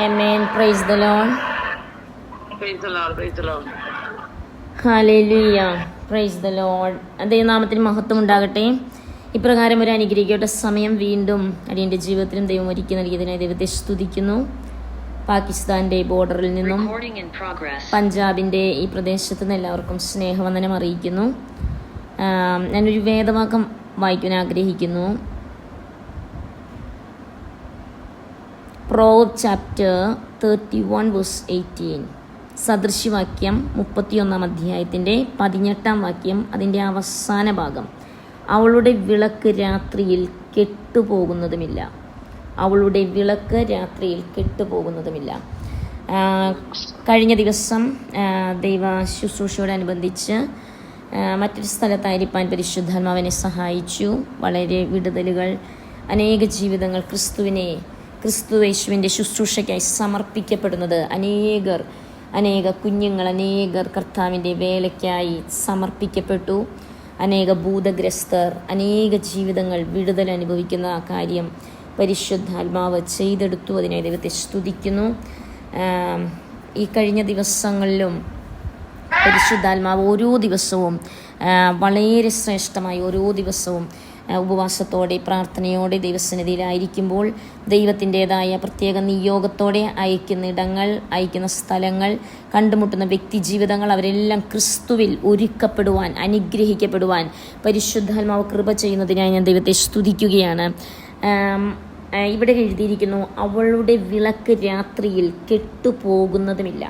Amen. Praise the Lord. Praise the Lord. Praise the Lord. Hallelujah. Praise the Lord. ദൈവനാമത്തിന് മഹത്വം ഉണ്ടാകട്ടെ. ഇപ്രകാരം ഒരു അനുഗ്രഹിക്കപ്പെട്ട സമയം വീണ്ടും അടിയൻ്റെ ജീവിതത്തിലും ദൈവം ഒരുക്കി നൽകിയതിനായി ദൈവത്തെ സ്തുതിക്കുന്നു. പാകിസ്ഥാൻ്റെ ബോർഡറിൽ നിന്നും പഞ്ചാബിൻ്റെ ഈ പ്രദേശത്ത് നിന്ന് എല്ലാവർക്കും സ്നേഹവന്ദനം അറിയിക്കുന്നു. ഞാനൊരു വേദവാക്യം വായിക്കാൻ ആഗ്രഹിക്കുന്നു. Proverb chapter 31 verse 18. സദൃശ്യവാക്യം 31 അധ്യായത്തിൻ്റെ 18 വാക്യം, അതിൻ്റെ അവസാന ഭാഗം. അവളുടെ വിളക്ക് രാത്രിയിൽ കെട്ടുപോകുന്നതുമില്ല. അവളുടെ വിളക്ക് രാത്രിയിൽ കെട്ടുപോകുന്നതുമില്ല. കഴിഞ്ഞ ദിവസം ദൈവ ശുശ്രൂഷയോടനുബന്ധിച്ച് മറ്റൊരു സ്ഥലത്തായിരിക്കാൻ പരിശുദ്ധാത്മാവിനെ സഹായിച്ചു. വളരെ വിടുതലുകൾ, അനേക ജീവിതങ്ങൾ ക്രിസ്തു യേശുവിൻ്റെ ശുശ്രൂഷയ്ക്കായി സമർപ്പിക്കപ്പെടുന്നത്, അനേക കുഞ്ഞുങ്ങൾ, അനേകർ കർത്താവിൻ്റെ വേലയ്ക്കായി സമർപ്പിക്കപ്പെട്ടു. അനേക ഭൂതഗ്രസ്തർ, അനേക ജീവിതങ്ങൾ വിടുതൽ അനുഭവിക്കുന്ന കാര്യം പരിശുദ്ധാത്മാവ് ചെയ്തെടുത്തു. അതിനായി ദൈവത്തെ സ്തുതിക്കുന്നു. ഈ കഴിഞ്ഞ ദിവസങ്ങളിലും പരിശുദ്ധാത്മാവ് ഓരോ ദിവസവും വളരെ ശ്രേഷ്ഠമായി ഓരോ ദിവസവും ഉപവാസത്തോടെ പ്രാർത്ഥനയോടെ ദൈവസന്നിധിയിലായിരിക്കുമ്പോൾ ദൈവത്തിൻ്റെതായ പ്രത്യേക നിയോഗത്തോടെ അയക്കുന്ന ഇടങ്ങൾ, അയക്കുന്ന സ്ഥലങ്ങൾ, കണ്ടുമുട്ടുന്ന വ്യക്തി ജീവിതങ്ങൾ, അവരെല്ലാം ക്രിസ്തുവിൽ ഒരുക്കപ്പെടുവാൻ, അനുഗ്രഹിക്കപ്പെടുവാൻ പരിശുദ്ധാത്മാവ് കൃപ ചെയ്യുന്നതിനായി ഞാൻ ദൈവത്തെ സ്തുതിക്കുകയാണ്. ഇവിടെ എഴുതിയിരിക്കുന്നു, അവളുടെ വിളക്ക് രാത്രിയിൽ കെട്ടുപോകുന്നതുമില്ല.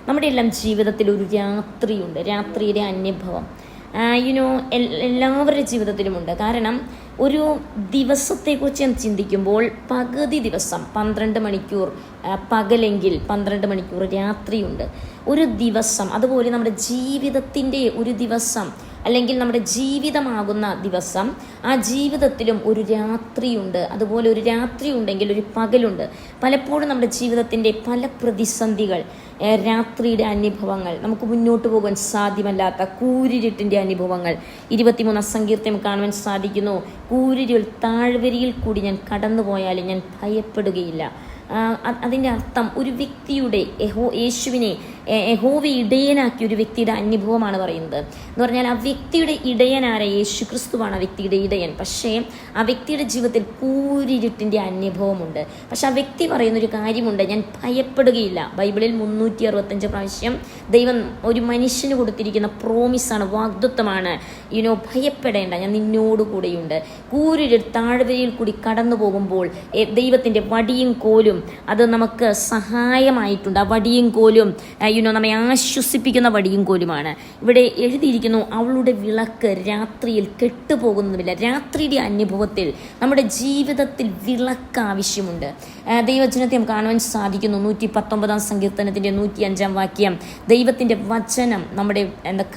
നമ്മുടെ എല്ലാം ജീവിതത്തിൽ ഒരു രാത്രിയുണ്ട്, രാത്രിയുടെ അനുഭവം എല്ലാവരുടെ ജീവിതത്തിലുമുണ്ട്. കാരണം ഒരു ദിവസത്തെക്കുറിച്ച് ഞാൻ ചിന്തിക്കുമ്പോൾ പകുതി ദിവസം 12 മണിക്കൂർ പകലെങ്കിൽ 12 മണിക്കൂർ രാത്രിയുണ്ട്. ഒരു ദിവസം, അതുപോലെ നമ്മുടെ ജീവിതത്തിൻ്റെ ഒരു ദിവസം അല്ലെങ്കിൽ നമ്മുടെ ജീവിതമാകുന്ന ദിവസം, ആ ജീവിതത്തിലും ഒരു രാത്രിയുണ്ട്. അതുപോലെ ഒരു രാത്രി ഉണ്ടെങ്കിൽ ഒരു പകലുണ്ട്. പലപ്പോഴും നമ്മുടെ ജീവിതത്തിൻ്റെ പല പ്രതിസന്ധികൾ, രാത്രിയുടെ അനുഭവങ്ങൾ, നമുക്ക് മുന്നോട്ട് പോകാൻ സാധ്യമല്ലാത്ത കൂരിരുട്ടിൻ്റെ അനുഭവങ്ങൾ. 23 സങ്കീർത്തനം കാണുവാൻ സാധിക്കുന്നു. കൂരിരുൾ താഴ്വരയിൽ കൂടി ഞാൻ കടന്നുപോയാലും ഞാൻ ഭയപ്പെടുകയില്ല. അതിൻ്റെ അർത്ഥം ഒരു വ്യക്തിയുടെ യഹോവ ഇടയനാക്കിയ ഒരു വ്യക്തിയുടെ അനുഭവമാണ് പറയുന്നത്. എന്ന് പറഞ്ഞാൽ ആ വ്യക്തിയുടെ ഇടയനായ യേശു ക്രിസ്തുവാണ് ആ വ്യക്തിയുടെ ഇടയൻ. പക്ഷേ ആ വ്യക്തിയുടെ ജീവിതത്തിൽ കൂരിരുട്ടിൻ്റെ അനുഭവമുണ്ട്. പക്ഷെ ആ വ്യക്തി പറയുന്നൊരു കാര്യമുണ്ട്, ഞാൻ ഭയപ്പെടുകയില്ല. ബൈബിളിൽ 365 പ്രാവശ്യം ദൈവം ഒരു മനുഷ്യന് കൊടുത്തിരിക്കുന്ന പ്രോമിസാണ്, വാഗ്ദത്വമാണ്. ഭയപ്പെടേണ്ട, ഞാൻ നിന്നോടുകൂടെയുണ്ട്. കൂരിരുട്ട് താഴ്വരയിൽ കൂടി കടന്നു പോകുമ്പോൾ ദൈവത്തിൻ്റെ വടിയും കോലും അത് നമുക്ക് സഹായമായിട്ടുണ്ട്. ആ വടിയും കോലും നമ്മെ ആശ്വസിപ്പിക്കുന്ന വടിയും കോലുമാണ്. ഇവിടെ എഴുതിയിരിക്കുന്നു, അവളുടെ വിളക്ക് രാത്രിയിൽ കെട്ടുപോകുന്നതുമില്ല. രാത്രിയുടെ അനുഭവത്തിൽ നമ്മുടെ ജീവിതത്തിൽ വിളക്ക് ആവശ്യമുണ്ട്. ദൈവവചനത്തെ നമുക്ക് കാണുവാൻ സാധിക്കുന്നു. 119 സങ്കീർത്തനത്തിൻ്റെ 105 വാക്യം, ദൈവത്തിൻ്റെ വചനം നമ്മുടെ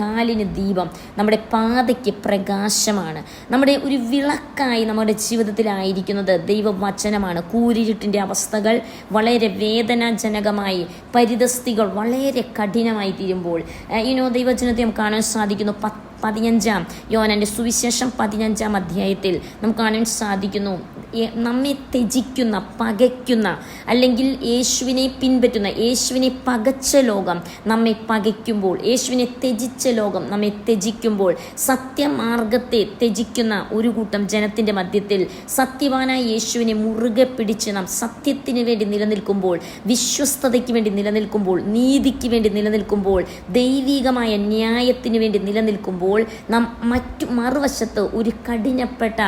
കാലിന് ദീപം, നമ്മുടെ പാതയ്ക്ക് പ്രകാശമാണ്. നമ്മുടെ ഒരു വിളക്കായി നമ്മുടെ ജീവിതത്തിലായിരിക്കുന്നത് ദൈവവചനമാണ്. കൂരിരുട്ടിൻ്റെ അവസ്ഥകൾ വളരെ വേദനാജനകമായി, പരിതസ്ഥിതികൾ വളരെ കഠിനമായി തീരുമ്പോൾ ദൈവവചനത്തെ നമുക്ക് കാണാൻ സാധിക്കുന്നു. 15 യോഹന്നാന്റെ സുവിശേഷം 15 അധ്യായത്തിൽ നമുക്ക് കാണാൻ സാധിക്കുന്നു, നമ്മെ ത്യജിക്കുന്ന, പകയ്ക്കുന്ന, അല്ലെങ്കിൽ യേശുവിനെ പിൻപറ്റുന്ന, യേശുവിനെ പകച്ച ലോകം നമ്മെ പകയ്ക്കുമ്പോൾ, യേശുവിനെ ത്യജിച്ച ലോകം നമ്മെ ത്യജിക്കുമ്പോൾ, സത്യമാർഗത്തെ ത്യജിക്കുന്ന ഒരു കൂട്ടം ജനത്തിൻ്റെ മധ്യത്തിൽ സത്യവാനായ യേശുവിനെ മുറുകെ പിടിച്ച് നാം സത്യത്തിന് വേണ്ടി നിലനിൽക്കുമ്പോൾ, വിശ്വസ്തതയ്ക്ക് വേണ്ടി നിലനിൽക്കുമ്പോൾ, നീതിക്ക് വേണ്ടി നിലനിൽക്കുമ്പോൾ, ദൈവികമായ ന്യായത്തിന് വേണ്ടി നിലനിൽക്കുമ്പോൾ നാം മറുവശത്ത് ഒരു കഠിനപ്പെട്ട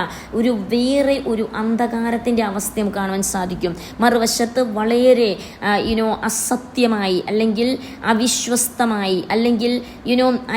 വേറെ ഒരു അന്ധകാരത്തിൻ്റെ അവസ്ഥ നമുക്ക് കാണുവാൻ സാധിക്കും. മറുവശത്ത് വളരെ അസത്യമായി, അല്ലെങ്കിൽ അവിശ്വസ്തമായി, അല്ലെങ്കിൽ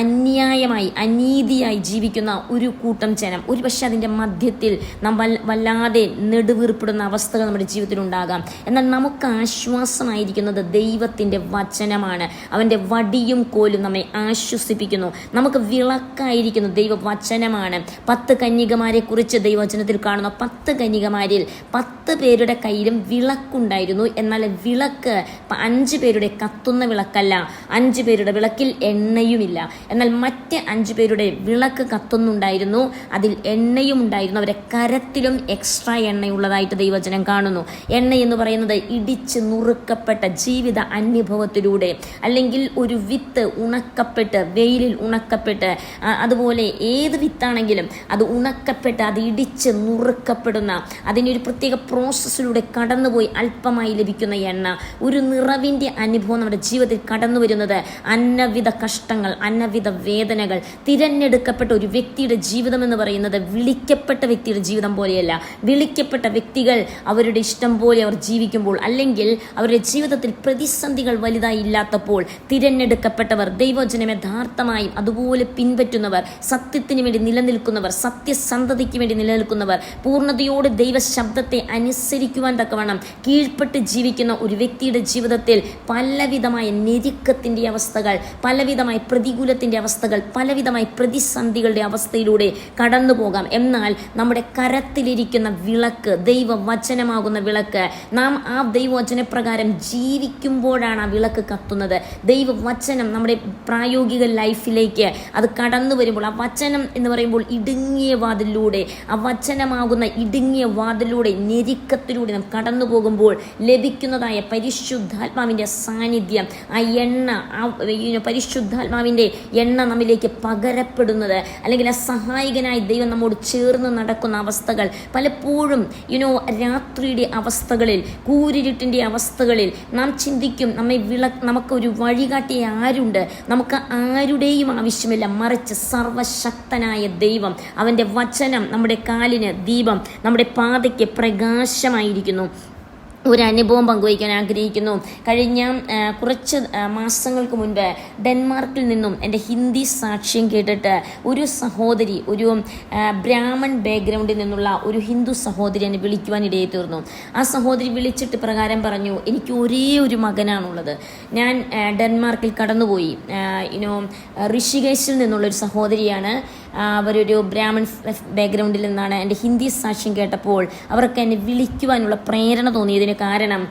അന്യായമായി, അനീതിയായി ജീവിക്കുന്ന ഒരു കൂട്ടം ജനം. ഒരുപക്ഷെ അതിൻ്റെ മധ്യത്തിൽ നാം വല്ലാതെ നെടുവീർപ്പിടുന്ന അവസ്ഥകൾ നമ്മുടെ ജീവിതത്തിൽ ഉണ്ടാകാം. എന്നാൽ നമുക്ക് ആശ്വാസമായിരിക്കുന്നത് ദൈവത്തിൻ്റെ വചനമാണ്. അവൻ്റെ വടിയും കോലും നമ്മെ ആശ്വസിപ്പിക്കുന്നു. നമുക്ക് വിളക്കായിരിക്കുന്നു ദൈവവചനമാണ്. 10 കന്യകമാരെ കുറിച്ച് ദൈവവചനത്തിൽ കാണുന്ന 10 കന്യക കന്യകമാരിൽ 10 പേരുടെ കയ്യിലും വിളക്കുണ്ടായിരുന്നു. എന്നാൽ വിളക്ക് 5 പേരുടെ കത്തുന്ന വിളക്കല്ല, 5 പേരുടെ വിളക്കിൽ എണ്ണയുമില്ല. എന്നാൽ മറ്റ് 5 പേരുടെ വിളക്ക് കത്തുന്നുണ്ടായിരുന്നു, അതിൽ എണ്ണയും ഉണ്ടായിരുന്നു. അവരെ കരത്തിലും എക്സ്ട്രാ എണ്ണയുള്ളതായിട്ട് ദൈവവചനം കാണുന്നു. എണ്ണ എന്ന് പറയുന്നത് ഇടിച്ച് നുറുക്കപ്പെട്ട ജീവിത അനുഭവത്തിലൂടെ, അല്ലെങ്കിൽ ഒരു വിത്ത് ഉണക്കപ്പെട്ട് വെയിലിൽ ഉണക്കപ്പെട്ട്, അതുപോലെ ഏത് വിത്താണെങ്കിലും അത് ഉണക്കപ്പെട്ട് അത് ഇടിച്ച് നുറുക്കപ്പെടുന്ന, അതിനൊരു പ്രത്യേക പ്രോസസ്സിലൂടെ കടന്നുപോയി അല്പമായി ലഭിക്കുന്ന എണ്ണ. ഒരു നിറവിൻ്റെ അനുഭവം നമ്മുടെ ജീവിതത്തിൽ കടന്നു വരുന്നത് അനവിധ കഷ്ടങ്ങൾ, അനവിധ വേദനകൾ. തിരഞ്ഞെടുക്കപ്പെട്ട ഒരു വ്യക്തിയുടെ ജീവിതം എന്ന് പറയുന്നത് വിളിക്കപ്പെട്ട വ്യക്തിയുടെ ജീവിതം പോലെയല്ല. വിളിക്കപ്പെട്ട വ്യക്തികൾ അവരുടെ ഇഷ്ടം പോലെ അവർ ജീവിക്കുമ്പോൾ, അല്ലെങ്കിൽ അവരുടെ ജീവിതത്തിൽ പ്രതിസന്ധികൾ വലുതായി ഇല്ലാത്തപ്പോൾ, തിരഞ്ഞെടുക്കപ്പെട്ടവർ ദൈവവചനം യഥാർത്ഥമായും അതുപോലെ പിൻപറ്റുന്നവർ, സത്യത്തിന് വേണ്ടി നിലനിൽക്കുന്നവർ, സത്യസന്ധതയ്ക്ക് വേണ്ടി നിലനിൽക്കുന്നവർ, പൂർണ്ണതയോടെ ദൈവശബ്ദത്തെ അനുസരിക്കുവാൻ തക്കവണ്ണം കീഴ്പ്പെട്ട് ജീവിക്കുന്ന ഒരു വ്യക്തിയുടെ ജീവിതത്തിൽ പലവിധമായ ഞെരുക്കത്തിൻ്റെ അവസ്ഥകൾ, പലവിധമായ പ്രതികൂലത്തിൻ്റെ അവസ്ഥകൾ, പലവിധമായ പ്രതിസന്ധികളുടെ അവസ്ഥയിലൂടെ കടന്നു പോകാം. എന്നാൽ നമ്മുടെ കരത്തിലിരിക്കുന്ന വിളക്ക്, ദൈവവചനമാകുന്ന വിളക്ക്, നാം ആ ദൈവവചനപ്രകാരം ജീവിക്കുമ്പോഴാണ് ആ വിളക്ക് കത്തുന്നത്. ദൈവവചനം നമ്മുടെ പ്രായോഗിക ലൈഫിലേക്ക് അത് കടന്നു വരുമ്പോൾ, ആ വചനം എന്ന് പറയുമ്പോൾ ഇടുങ്ങിയ വാതിലൂടെ, ആ വചനമാകുന്ന ഇടുങ്ങിയ വാതിലൂടെ, ഞെരുക്കത്തിലൂടെ നാം കടന്നു പോകുമ്പോൾ ലഭിക്കുന്നതായ പരിശുദ്ധാത്മാവിൻ്റെ സാന്നിധ്യം, ആ എണ്ണ, ആ പരിശുദ്ധാത്മാവിൻ്റെ എണ്ണ നമ്മിലേക്ക് പകരപ്പെടുന്നത്, അല്ലെങ്കിൽ ആ സഹായകനായി ദൈവം നമ്മോട് ചേർന്ന് നടക്കുന്ന അവസ്ഥകൾ പലപ്പോഴും രാത്രിയുടെ അവസ്ഥകളിൽ, കൂരിരുട്ടിൻ്റെ അവസ്ഥകളിൽ നാം ചിന്തിക്കും, നമുക്കൊരു വഴികാട്ടിയ ആരുണ്ട്? നമുക്ക് ആരുടെയും ആവശ്യമില്ല, മറിച്ച് സർവശക്തനായ ദൈവം, അവൻ്റെ വചനം നമ്മുടെ കാലിന് ദീപം, നമ്മുടെ പാതയ്ക്ക് പ്രകാശമായിരിക്കുന്നു. ഒരു അനുഭവം പങ്കുവയ്ക്കാൻ ആഗ്രഹിക്കുന്നു. കഴിഞ്ഞ കുറച്ച് മാസങ്ങൾക്ക് മുൻപ് ഡെൻമാർക്കിൽ നിന്നും എൻ്റെ ഹിന്ദി സാക്ഷ്യം കേട്ടിട്ട് ഒരു സഹോദരി, ഒരു ബ്രാഹ്മൺ ബാക്ക്ഗ്രൗണ്ടിൽ നിന്നുള്ള ഒരു ഹിന്ദു സഹോദരി എന്നെ വിളിക്കുവാനിടയിൽ തീർന്നു. ആ സഹോദരി വിളിച്ചിട്ട് പ്രകാരം പറഞ്ഞു, എനിക്ക് ഒരേ ഒരു മകനാണുള്ളത്. ഞാൻ ഡെൻമാർക്കിൽ കടന്നുപോയി. ഋഷികേശിൽ നിന്നുള്ളൊരു സഹോദരിയാണ്. അവരൊരു ബ്രാഹ്മൺ ബാക്ക്ഗ്രൗണ്ടിൽ നിന്നാണ്. എൻ്റെ ഹിന്ദി സാക്ഷ്യം കേട്ടപ്പോൾ അവർക്ക് എന്നെ വിളിക്കുവാനുള്ള പ്രേരണ തോന്നിയതിന് കാരണം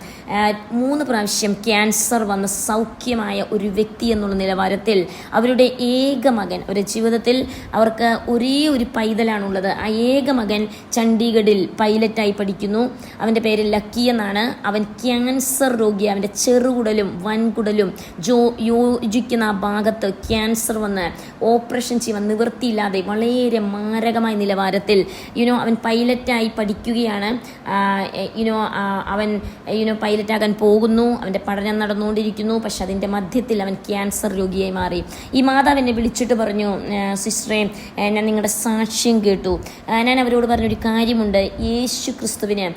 3 പ്രാവശ്യം ക്യാൻസർ വന്ന് സൗഖ്യമായ ഒരു വ്യക്തി എന്നുള്ള നിലവാരത്തിൽ അവരുടെ ഏക മകൻ, അവരുടെ ജീവിതത്തിൽ അവർക്ക് ഒരേ ഒരു പൈതലാണുള്ളത്. ആ ഏക മകൻ ചണ്ഡീഗഡിൽ പൈലറ്റായി പഠിക്കുന്നു. അവൻ്റെ പേര് ലക്കി എന്നാണ്. അവൻ ക്യാൻസർ രോഗി. അവൻ്റെ ചെറുകുടലും വൻകുടലും യോജിക്കുന്ന ആ ഭാഗത്ത് ക്യാൻസർ വന്ന് ഓപ്പറേഷൻ ചെയ്യുവാൻ നിവൃത്തിയില്ലാതെ വളരെ മാരകമായ നിലവാരത്തിൽ അവൻ പൈലറ്റായി പഠിക്കുകയാണ്. അവൻ പൈലറ്റാകാൻ പോകുന്നു. അവൻ്റെ പഠനം നടന്നുകൊണ്ടിരിക്കുന്നു. പക്ഷെ അതിൻ്റെ മധ്യത്തിൽ അവൻ ക്യാൻസർ രോഗിയായി മാറി. ഈ മാതാവ് എന്നെ വിളിച്ചിട്ട് പറഞ്ഞു, സിസ്റ്ററെ, ഞാൻ നിങ്ങളുടെ സാക്ഷ്യം കേട്ടു. ഞാൻ അവരോട് പറഞ്ഞൊരു കാര്യമുണ്ട്, യേശു ക്രിസ്തുവിന്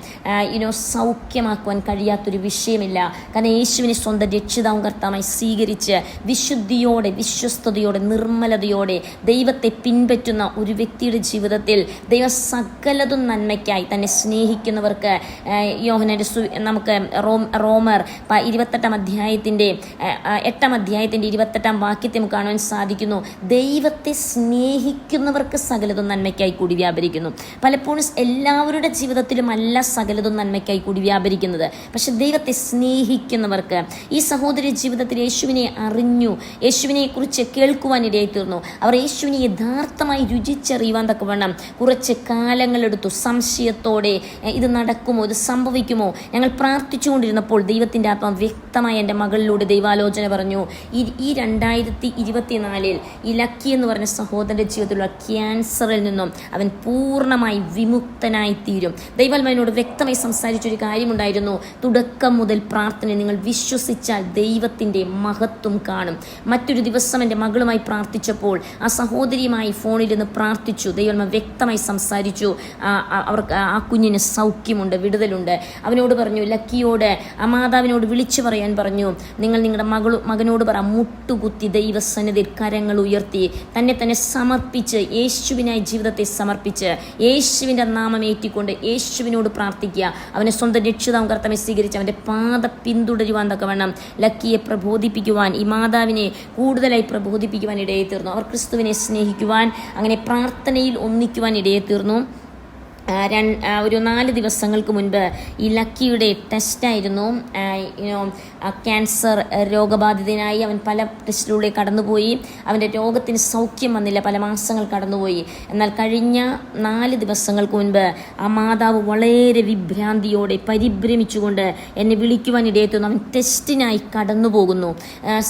സൗഖ്യമാക്കുവാൻ കഴിയാത്തൊരു വിഷയമില്ല. കാരണം യേശുവിനെ സ്വന്തം രക്ഷിതാവും കർത്താവായി സ്വീകരിച്ച് വിശുദ്ധിയോടെ, വിശ്വസ്തയോടെ, നിർമ്മലതയോടെ ദൈവത്തെ പിൻപറ്റുന്ന ഒരു വ്യക്തിയുടെ ജീവിതത്തിൽ ദൈവം സകലതും നന്മയ്ക്കായി തന്നെ സ്നേഹിക്കുന്നവർക്ക്, യോഹന്നാന്റെ നമുക്ക് റോമർ 28 അധ്യായത്തിൻ്റെ 28 വാക്യത്തെ നമുക്ക് കാണുവാൻ സാധിക്കുന്നു. ദൈവത്തെ സ്നേഹിക്കുന്നവർക്ക് സകലതും നന്മയ്ക്കായി കൂടി വ്യാപരിക്കുന്നു. പലപ്പോഴും എല്ലാവരുടെ ജീവിതത്തിലുമല്ല സകലതും നന്മയ്ക്കായി കൂടി വ്യാപരിക്കുന്നത്. പക്ഷെ ദൈവത്തെ സ്നേഹിക്കുന്നവർക്ക്, ഈ സഹോദരി ജീവിതത്തിൽ യേശുവിനെ അറിഞ്ഞു, യേശുവിനെ കുറിച്ച് കേൾക്കുവാനിടയായി തീർന്നു. അവർ യേശുവിനെ യഥാർത്ഥമായി രുചിച്ചറിയുവാൻ തക്കവണ്ണം കുറച്ച് കാലങ്ങളെടുത്തു. സംശയത്തോടെ ഇത് നടക്കുമോ, ഇത് സംഭവിക്കുമോ? ഞങ്ങൾ പ്രാർത്ഥിച്ചുകൊണ്ടിരുന്നപ്പോൾ ദൈവത്തിൻ്റെ ആത്മാവ് വ്യക്തമായി എൻ്റെ മകളിലൂടെ ദൈവാലോചന പറഞ്ഞു. ഈ 2024 ഈ ലക്കി എന്ന് പറഞ്ഞ സഹോദരൻ്റെ ജീവിതത്തിലുള്ള ക്യാൻസറിൽ നിന്നും അവൻ പൂർണ്ണമായി വിമുക്തനായി തീരും. ദൈവാത്മാവിനോട് വ്യക്തമായി സംസാരിച്ചൊരു കാര്യമുണ്ടായിരുന്നു, തുടക്കം മുതൽ പ്രാർത്ഥന നിങ്ങൾ വിശ്വസിച്ചാൽ ദൈവത്തിൻ്റെ മഹത്വം കാണും. മറ്റൊരു ദിവസം എൻ്റെ മകളുമായി പ്രാർത്ഥിച്ചപ്പോൾ ആ സഹോദരിയുമായി ഫോണിലിരുന്ന് പ്രാർത്ഥിച്ചു. ദൈവം വ്യക്തമായി സംസാരിച്ചു. അവർക്ക് ആ കുഞ്ഞിന് സൗഖ്യമുണ്ട്, വിടുതലുണ്ട്. അവനോട് പറഞ്ഞു, ലക്കിയോട്, ആ മാതാവിനോട് വിളിച്ചു പറയാൻ പറഞ്ഞു, നിങ്ങൾ നിങ്ങളുടെ മകനോട് പറ, മുട്ടുകുത്തി ദൈവസന്നിധിയിൽ കരങ്ങൾ ഉയർത്തി തന്നെ സമർപ്പിച്ച്, യേശുവിനായി ജീവിതത്തെ സമർപ്പിച്ച്, യേശുവിൻ്റെ നാമം ഏറ്റിക്കൊണ്ട് യേശുവിനോട് പ്രാർത്ഥിക്കുക. അവനെ സ്വന്തം രക്ഷിതാവും കർത്താവെ സ്വീകരിച്ച് അവൻ്റെ പാത പിന്തുടരുവാൻ തക്കവണ്ണം ലക്കിയെ പ്രബോധിപ്പിക്കുവാൻ, ഈ മാതാവിനെ കൂടുതലായി പ്രബോധിപ്പിക്കുവാൻ ഇടയെ തീർന്നു. അവർ ക്രിസ്തുവിനെ സ്നേഹിക്കുവാൻ, അങ്ങനെ പ്രാർത്ഥനയിൽ ഒന്നിക്കുവാൻ ഇടയെ തീർന്നു. ഒരു 4 ദിവസങ്ങൾക്ക് മുൻപ് ഈ ലക്കിയുടെ ടെസ്റ്റായിരുന്നു. ക്യാൻസർ രോഗബാധിതനായി അവൻ പല ടെസ്റ്റിലൂടെ കടന്നുപോയി. അവൻ്റെ രോഗത്തിന് സൗഖ്യം വന്നില്ല, പല മാസങ്ങൾ കടന്നുപോയി. എന്നാൽ കഴിഞ്ഞ 4 ദിവസങ്ങൾക്ക് മുൻപ് ആ മാതാവ് വളരെ വിഭ്രാന്തിയോടെ പരിഭ്രമിച്ചുകൊണ്ട് എന്നെ വിളിക്കുവാൻ ഇടയെത്തുന്നു. അവൻ ടെസ്റ്റിനായി കടന്നു പോകുന്നു.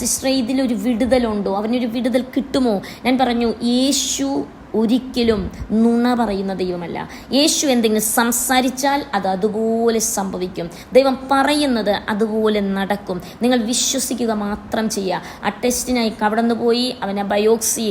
സിസ്റ്ററെ, ഇതിലൊരു വിടുതലുണ്ടോ? അവനൊരു വിടുതൽ കിട്ടുമോ? ഞാൻ പറഞ്ഞു, യേശു ഒരിക്കലും നുണ പറയുന്ന ദൈവമല്ല. യേശു എന്തെങ്കിലും സംസാരിച്ചാൽ അത് അതുപോലെ സംഭവിക്കും. ദൈവം പറയുന്നത് അതുപോലെ നടക്കും. നിങ്ങൾ വിശ്വസിക്കുക മാത്രം ചെയ്യുക. ആ ടെസ്റ്റിനായി കടന്നുപോയി. അവൻ ആ ബയോപ്സി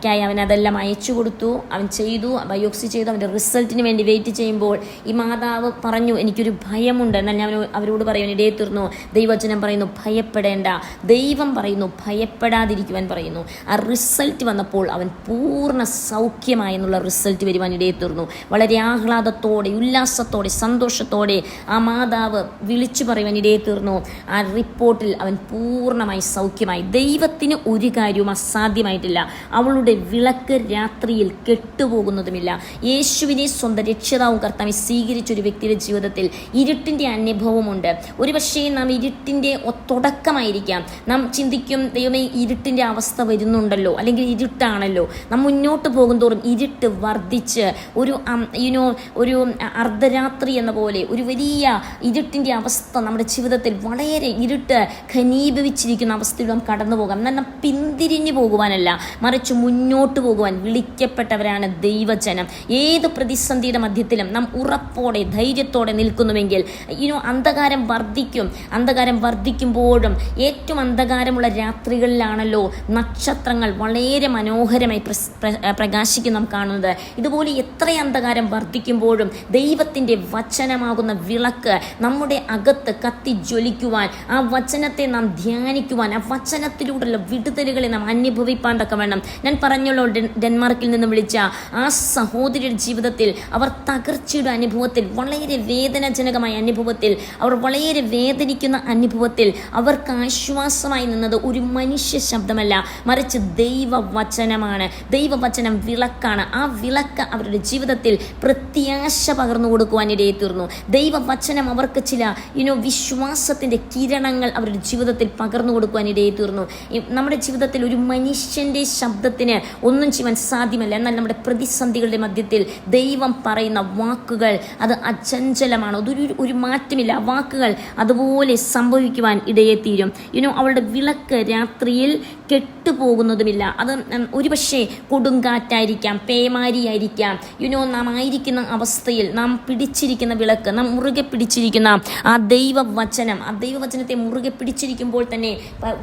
ക്കായി അവൻ അതെല്ലാം അയച്ചു കൊടുത്തു. അവൻ ചെയ്തു, ബയോപ്സി ചെയ്തു. അവൻ്റെ റിസൾട്ടിന് വേണ്ടി വെയിറ്റ് ചെയ്യുമ്പോൾ ഈ മാതാവ് പറഞ്ഞു, എനിക്കൊരു ഭയമുണ്ട്. എന്നാൽ ഞാൻ അവരോട് പറയുന്നു, ഇടയെ തീർന്നു. ദൈവവചനം പറയുന്നു, ഭയപ്പെടേണ്ട. ദൈവം പറയുന്നു, ഭയപ്പെടാതിരിക്കുവാൻ പറയുന്നു. ആ റിസൾട്ട് വന്നപ്പോൾ അവൻ പൂർണ്ണ സൗഖ്യമായെന്നുള്ള റിസൾട്ട് വരുവാൻ ഇടയെ തീർന്നു. വളരെ ആഹ്ലാദത്തോടെ, ഉല്ലാസത്തോടെ, സന്തോഷത്തോടെ ആ മാതാവ് വിളിച്ചു പറയുവാൻ ഇടയെ തീർന്നു. ആ റിപ്പോർട്ടിൽ അവൻ പൂർണ്ണമായി സൗഖ്യമായി. ദൈവത്തിന് ഒരു കാര്യവും അസാധ്യമായിട്ടില്ല. അവളുടെ വിളക്ക് രാത്രിയിൽ കെട്ടുപോകുന്നതുമില്ല. യേശുവിനെ സ്വന്തം രക്ഷിതാവും കർത്താവും സ്വീകരിച്ചൊരു വ്യക്തിയുടെ ജീവിതത്തിൽ ഇരുട്ടിൻ്റെ അനുഭവമുണ്ട്. ഒരുപക്ഷേ നാം ഇരുട്ടിൻ്റെ തുടക്കമായിരിക്കാം. നാം ചിന്തിക്കും, ദൈവമേ, ഇരുട്ടിൻ്റെ അവസ്ഥ വരുന്നുണ്ടല്ലോ, അല്ലെങ്കിൽ ഇരുട്ടാണല്ലോ. നാം മുന്നോട്ട് പോകുന്തോറും ഇരുട്ട് വർദ്ധിച്ച് ഒരു അർദ്ധരാത്രി എന്ന പോലെ ഒരു വലിയ ഇരുട്ടിൻ്റെ അവസ്ഥ നമ്മുടെ ജീവിതത്തിൽ, വളരെ ഇരുട്ട് ഘനീഭവിച്ചിരിക്കുന്ന അവസ്ഥയിൽ നാം കടന്നു പോകാം. എന്നാൽ നാം പിന്തിരിഞ്ഞു പോകുവാനല്ല, മറിച്ച് മുന്നോട്ട് പോകുവാൻ വിളിക്കപ്പെട്ടവരാണ് ദൈവജനം. ഏത് പ്രതിസന്ധിയുടെ മധ്യത്തിലും നാം ഉറപ്പോടെ, ധൈര്യത്തോടെ നിൽക്കുന്നുവെങ്കിൽ അന്ധകാരം വർദ്ധിക്കും. അന്ധകാരം വർദ്ധിക്കുമ്പോഴും ഏറ്റവും അന്ധകാരമുള്ള രാത്രികളിലാണല്ലോ നക്ഷത്രങ്ങൾ വളരെ മനോഹരമായി പ്രകാശിക്കും നാം കാണുന്നത്. ഇതുപോലെ എത്ര അന്ധകാരം വർദ്ധിക്കുമ്പോഴും ദൈവത്തിൻ്റെ വചനമാകുന്ന വിളക്ക് നമ്മുടെ അകത്ത് കത്തി ജ്വലിക്കുവാൻ, ആ വചനത്തെ നാം ധ്യാനിക്കുവാൻ, ആ വചനത്തിലൂടെയുള്ള വിടുതലുകളെ നാം അനുഭവിപ്പാൻ തക്കവണ്ണം, ഞാൻ പറഞ്ഞല്ലോ, ഡെൻമാർക്കിൽ നിന്ന് വിളിച്ച ആ സഹോദരിയുടെ ജീവിതത്തിൽ അവർ തകർച്ചയുടെ അനുഭവത്തിൽ, വളരെ വേദനാജനകമായ അനുഭവത്തിൽ, അവർ വളരെ വേദനിക്കുന്ന അനുഭവത്തിൽ അവർക്ക് ആശ്വാസമായി നിന്നത് ഒരു മനുഷ്യ ശബ്ദമല്ല, മറിച്ച് ദൈവവചനമാണ്. ദൈവവചനം വിളക്കാണ്. ആ വിളക്ക് അവരുടെ ജീവിതത്തിൽ പ്രത്യാശ പകർന്നു കൊടുക്കുവാൻ ഇടയെ തീർന്നു. ദൈവവചനം അവർക്ക് ചില വിശ്വാസത്തിൻ്റെ കിരണങ്ങൾ അവരുടെ ജീവിതത്തിൽ പകർന്നു കൊടുക്കുവാൻ ഇടയെ തീർന്നു. നമ്മുടെ ജീവിതത്തിൽ ഒരു മനുഷ്യൻ്റെ ശബ്ദത്തിന് ഒന്നും ചെയ്യാൻ സാധ്യമല്ല. എന്നാൽ നമ്മുടെ പ്രതിസന്ധികളുടെ മധ്യത്തിൽ ദൈവം പറയുന്ന വാക്കുകൾ അത് അചഞ്ചലമാണ്. ഒരു മാറ്റമില്ല. ആ വാക്കുകൾ അതുപോലെ സംഭവിക്കുവാൻ ഇടയെ തീരും. അവളുടെ വിളക്ക് രാത്രിയിൽ കെട്ടുപോകുന്നതുമില്ല. അത് ഒരുപക്ഷെ കൊടുങ്കാറ്റായിരിക്കാം, പേമാരിയായിരിക്കാം. നാം ആയിരിക്കുന്ന അവസ്ഥയിൽ നാം പിടിച്ചിരിക്കുന്ന വിളക്ക്, നാം മുറുകെ പിടിച്ചിരിക്കുന്ന ആ ദൈവവചനത്തെ മുറുകെ പിടിച്ചിരിക്കുമ്പോൾ തന്നെ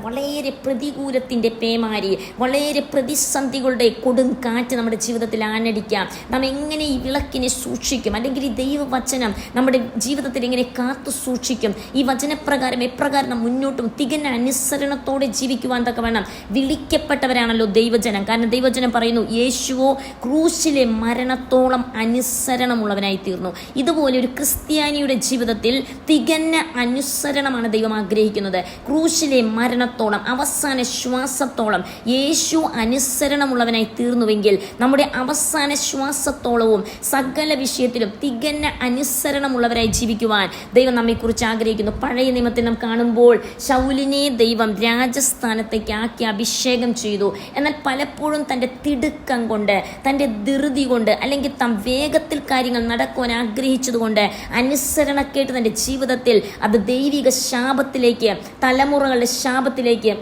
വളരെ പ്രതികൂലത്തിൻ്റെ പേമാരി, വളരെ പ്രതിസന്ധികളുടെ കൊടുങ്കാറ്റ് നമ്മുടെ ജീവിതത്തിൽ ആനടിക്കാം. നാം എങ്ങനെ ഈ വിളക്കിനെ സൂക്ഷിക്കും, അല്ലെങ്കിൽ ഈ ദൈവവചനം നമ്മുടെ ജീവിതത്തിൽ എങ്ങനെ കാത്തു സൂക്ഷിക്കും, ഈ വചനപ്രകാരം എപ്രകാരം നാം മുന്നോട്ടും തികഞ്ഞ അനുസരണത്തോടെ ജീവിക്കുവാൻ തക്കവണ്ണം വിളിക്കപ്പെട്ടവരാണല്ലോ ദൈവജനം. കാരണം ദൈവജനം പറയുന്നു, യേശുവോ ക്രൂശിലെ മരണത്തോളം അനുസരണമുള്ളവനായി തീർന്നു. ഇതുപോലെ ഒരു ക്രിസ്ത്യാനിയുടെ ജീവിതത്തിൽ തികഞ്ഞ അനുസരണമാണ് ദൈവം ആഗ്രഹിക്കുന്നത്. ക്രൂശിലെ മരണത്തോളം, അവസാന ശ്വാസത്തോളം യേശു അനുസരണമുള്ളവനായി തീർന്നുവെങ്കിൽ നമ്മുടെ അവസാന ശ്വാസത്തോളവും സകല വിഷയത്തിലും തികഞ്ഞ അനുസരണമുള്ളവരായി ജീവിക്കുവാൻ ദൈവം നമ്മെക്കുറിച്ച് ആഗ്രഹിക്കുന്നു. പഴയ നിയമത്തിൽ നാം കാണുമ്പോൾ ശൗലിനെ ദൈവം രാജസ്ഥാനത്തേക്ക് ആക്കി അഭിഷേകം ചെയ്തു. എന്നാൽ പലപ്പോഴും തൻ്റെ തിടുക്കം കൊണ്ട്, തൻ്റെ ധൃതി കൊണ്ട്, അല്ലെങ്കിൽ താൻ വേഗത്തിൽ കാര്യങ്ങൾ നടക്കുവാൻ ആഗ്രഹിച്ചതുകൊണ്ട് അനുസരണക്കേട്ട് തൻ്റെ ജീവിതത്തിൽ അത് ദൈവിക ശാപത്തിലേക്ക്, തലമുറകളുടെ ശാപത്തിലേക്ക്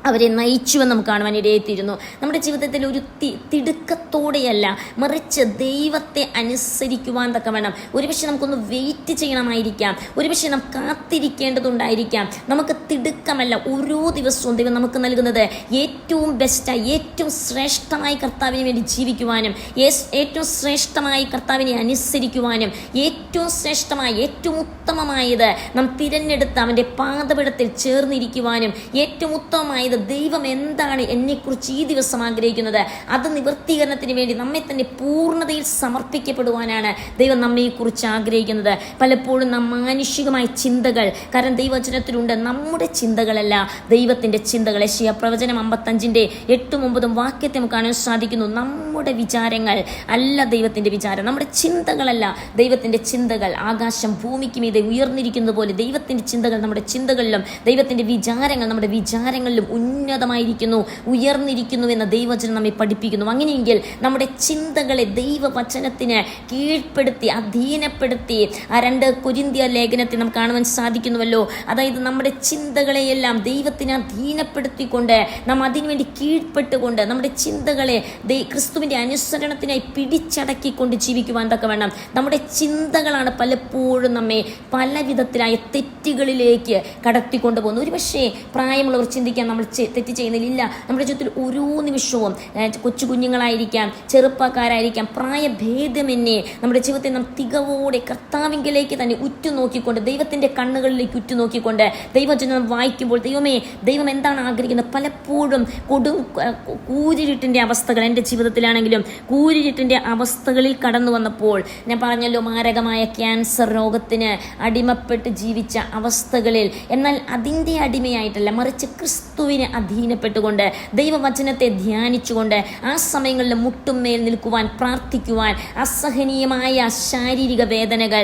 അവരെ നയിച്ചുവെന്ന് നമുക്ക് കാണുവാൻ ഇടയെത്തിയിരുന്നു. നമ്മുടെ ജീവിതത്തിൽ ഒരു തിടുക്കത്തോടെയല്ല, മറിച്ച് ദൈവത്തെ അനുസരിക്കുവാൻ തക്കവണ്ണം ഒരുപക്ഷെ നമുക്കൊന്ന് വെയിറ്റ് ചെയ്യണമായിരിക്കാം, ഒരുപക്ഷെ നാം കാത്തിരിക്കേണ്ടതുണ്ടായിരിക്കാം. നമുക്ക് തിടുക്കമല്ല. ഓരോ ദിവസവും ദൈവം നമുക്ക് നൽകുന്നത് ഏറ്റവും ബെസ്റ്റായി, ഏറ്റവും ശ്രേഷ്ഠമായി കർത്താവിന് വേണ്ടി ജീവിക്കുവാനും, ഏറ്റവും ശ്രേഷ്ഠമായി കർത്താവിനെ അനുസരിക്കുവാനും, ഏറ്റവും ഏറ്റവും ശ്രേഷ്ഠമായ ഏറ്റവും ഉത്തമമായത് നാം തിരഞ്ഞെടുത്ത് അവൻ്റെ പാദപീഠത്തിൽ ചേർന്നിരിക്കുവാനും ഏറ്റവും ഉത്തമമായത് ദൈവം എന്താണ് എന്നെക്കുറിച്ച് ഈ ദിവസം ആഗ്രഹിക്കുന്നത് അത് നിവൃത്തീകരണത്തിന് വേണ്ടി നമ്മെ തന്നെ പൂർണ്ണതയിൽ സമർപ്പിക്കപ്പെടുവാനാണ് ദൈവം നമ്മെക്കുറിച്ച് ആഗ്രഹിക്കുന്നത്. പലപ്പോഴും നാം മാനുഷികമായ ചിന്തകൾ, കാരണം ദൈവവചനത്തിലുണ്ട് നമ്മുടെ ചിന്തകളല്ല ദൈവത്തിൻ്റെ ചിന്തകൾ. യെശയ്യാ പ്രവചനം 55:8-9 വാക്യത്തെ നമുക്ക് കാണാൻ സാധിക്കുന്നു. നമ്മുടെ വിചാരങ്ങൾ അല്ല ദൈവത്തിൻ്റെ വിചാരം, നമ്മുടെ ചിന്തകളല്ല ദൈവത്തിൻ്റെ ചിന്തകൾ. ആകാശം ഭൂമിക്ക് മീതെ ഉയർന്നിരിക്കുന്നത് പോലെ ദൈവത്തിൻ്റെ ചിന്തകൾ നമ്മുടെ ചിന്തകളിലും ദൈവത്തിൻ്റെ വിചാരങ്ങൾ നമ്മുടെ വിചാരങ്ങളിലും ഉന്നതമായിരിക്കുന്നു, ഉയർന്നിരിക്കുന്നു എന്ന ദൈവവചനം നമ്മെ പഠിപ്പിക്കുന്നു. അങ്ങനെയെങ്കിൽ നമ്മുടെ ചിന്തകളെ ദൈവവചനത്തിന് കീഴ്പ്പെടുത്തി അധീനപ്പെടുത്തി 2 കൊരിന്ത്യർ ലേഖനത്തിൽ നമുക്ക് കാണുവാൻ സാധിക്കുന്നുവല്ലോ. അതായത് നമ്മുടെ ചിന്തകളെയെല്ലാം ദൈവത്തിന് അധീനപ്പെടുത്തിക്കൊണ്ട് നാം അതിനുവേണ്ടി കീഴ്പ്പെട്ടുകൊണ്ട് നമ്മുടെ ചിന്തകളെ ക്രിസ്തുവിൻ്റെ അനുസരണത്തിനായി പിടിച്ചടക്കിക്കൊണ്ട് ജീവിക്കുവാൻ തക്കവണ്ണം നമ്മുടെ ചിന്തകളാണ് പലപ്പോഴും നമ്മെ പല വിധത്തിലായ തെറ്റുകളിലേക്ക് കടത്തിക്കൊണ്ടു പോകുന്നു. ഒരുപക്ഷെ പ്രായമുള്ളവർ ചിന്തിക്കാൻ നമ്മൾ തെറ്റ് ചെയ്യുന്നില്ല. നമ്മുടെ ജീവിതത്തിൽ ഓരോ നിമിഷവും കൊച്ചു കുഞ്ഞുങ്ങളായിരിക്കാം, ചെറുപ്പക്കാരായിരിക്കാം, പ്രായഭേദമെന്നെ നമ്മുടെ ജീവിതത്തെ നാം തികവോടെ കർത്താവിങ്കിലേക്ക് തന്നെ ഉറ്റുനോക്കിക്കൊണ്ട് ദൈവത്തിൻ്റെ കണ്ണുകളിലേക്ക് ഉറ്റുനോക്കിക്കൊണ്ട് ദൈവവചനം വായിക്കുമ്പോൾ ദൈവം എന്താണ് ആഗ്രഹിക്കുന്നത്? പലപ്പോഴും കൂരിരുട്ടിൻ്റെ അവസ്ഥകൾ എൻ്റെ ജീവിതത്തിലാണെങ്കിലും കൂരിരുട്ടിൻ്റെ അവസ്ഥകളിൽ കടന്നു വന്നപ്പോൾ ഞാൻ പറഞ്ഞല്ലോ, മാരകമായ ക്യാൻസർ രോഗത്തിന് അടിമപ്പെട്ട് ജീവിച്ച അവസ്ഥകളിൽ, എന്നാൽ അതിൻ്റെ അടിമയായിട്ടല്ല മറിച്ച് ക്രിസ്തുവിനെ അധീനപ്പെട്ടുകൊണ്ട് ദൈവവചനത്തെ ധ്യാനിച്ചുകൊണ്ട് ആ സമയങ്ങളിൽ മുട്ടുമേൽ നിൽക്കുവാൻ, പ്രാർത്ഥിക്കുവാൻ, അസഹനീയമായ ശാരീരിക വേദനകൾ,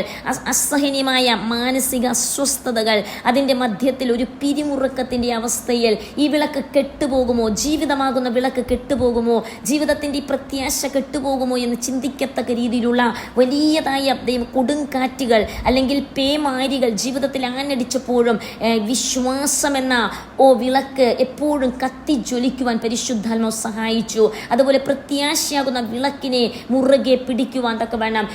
അസഹനീയമായ മാനസിക അസ്വസ്ഥതകൾ, അതിൻ്റെ മധ്യത്തിൽ ഒരു പിരിമുറുക്കത്തിൻ്റെ അവസ്ഥയിൽ ഈ വിളക്ക് കെട്ടുപോകുമോ, ജീവിതമാകുന്ന വിളക്ക് കെട്ടുപോകുമോ, ജീവിതത്തിൻ്റെ ഈ പ്രത്യാശ കെട്ടുപോകുമോ എന്ന് ചിന്തിക്കത്തക്ക രീതിയിലുള്ള വലിയതായ കൊടുങ്കാറ്റുകൾ അല്ലെങ്കിൽ പേമാരികൾ ജീവിതത്തിൽ ആഞ്ഞടിച്ചപ്പോഴും വിശ്വാസമെന്ന വിളക്ക് എപ്പോഴും കത്തി ജ്വലിക്കുവാൻ പരിശുദ്ധാത്മാവ് സഹായിച്ചു. അതുപോലെ പ്രത്യാശയാകുന്ന വിളക്കിനെ മുറുകെ പിടിക്കുവാൻ തക്കവണ്ണം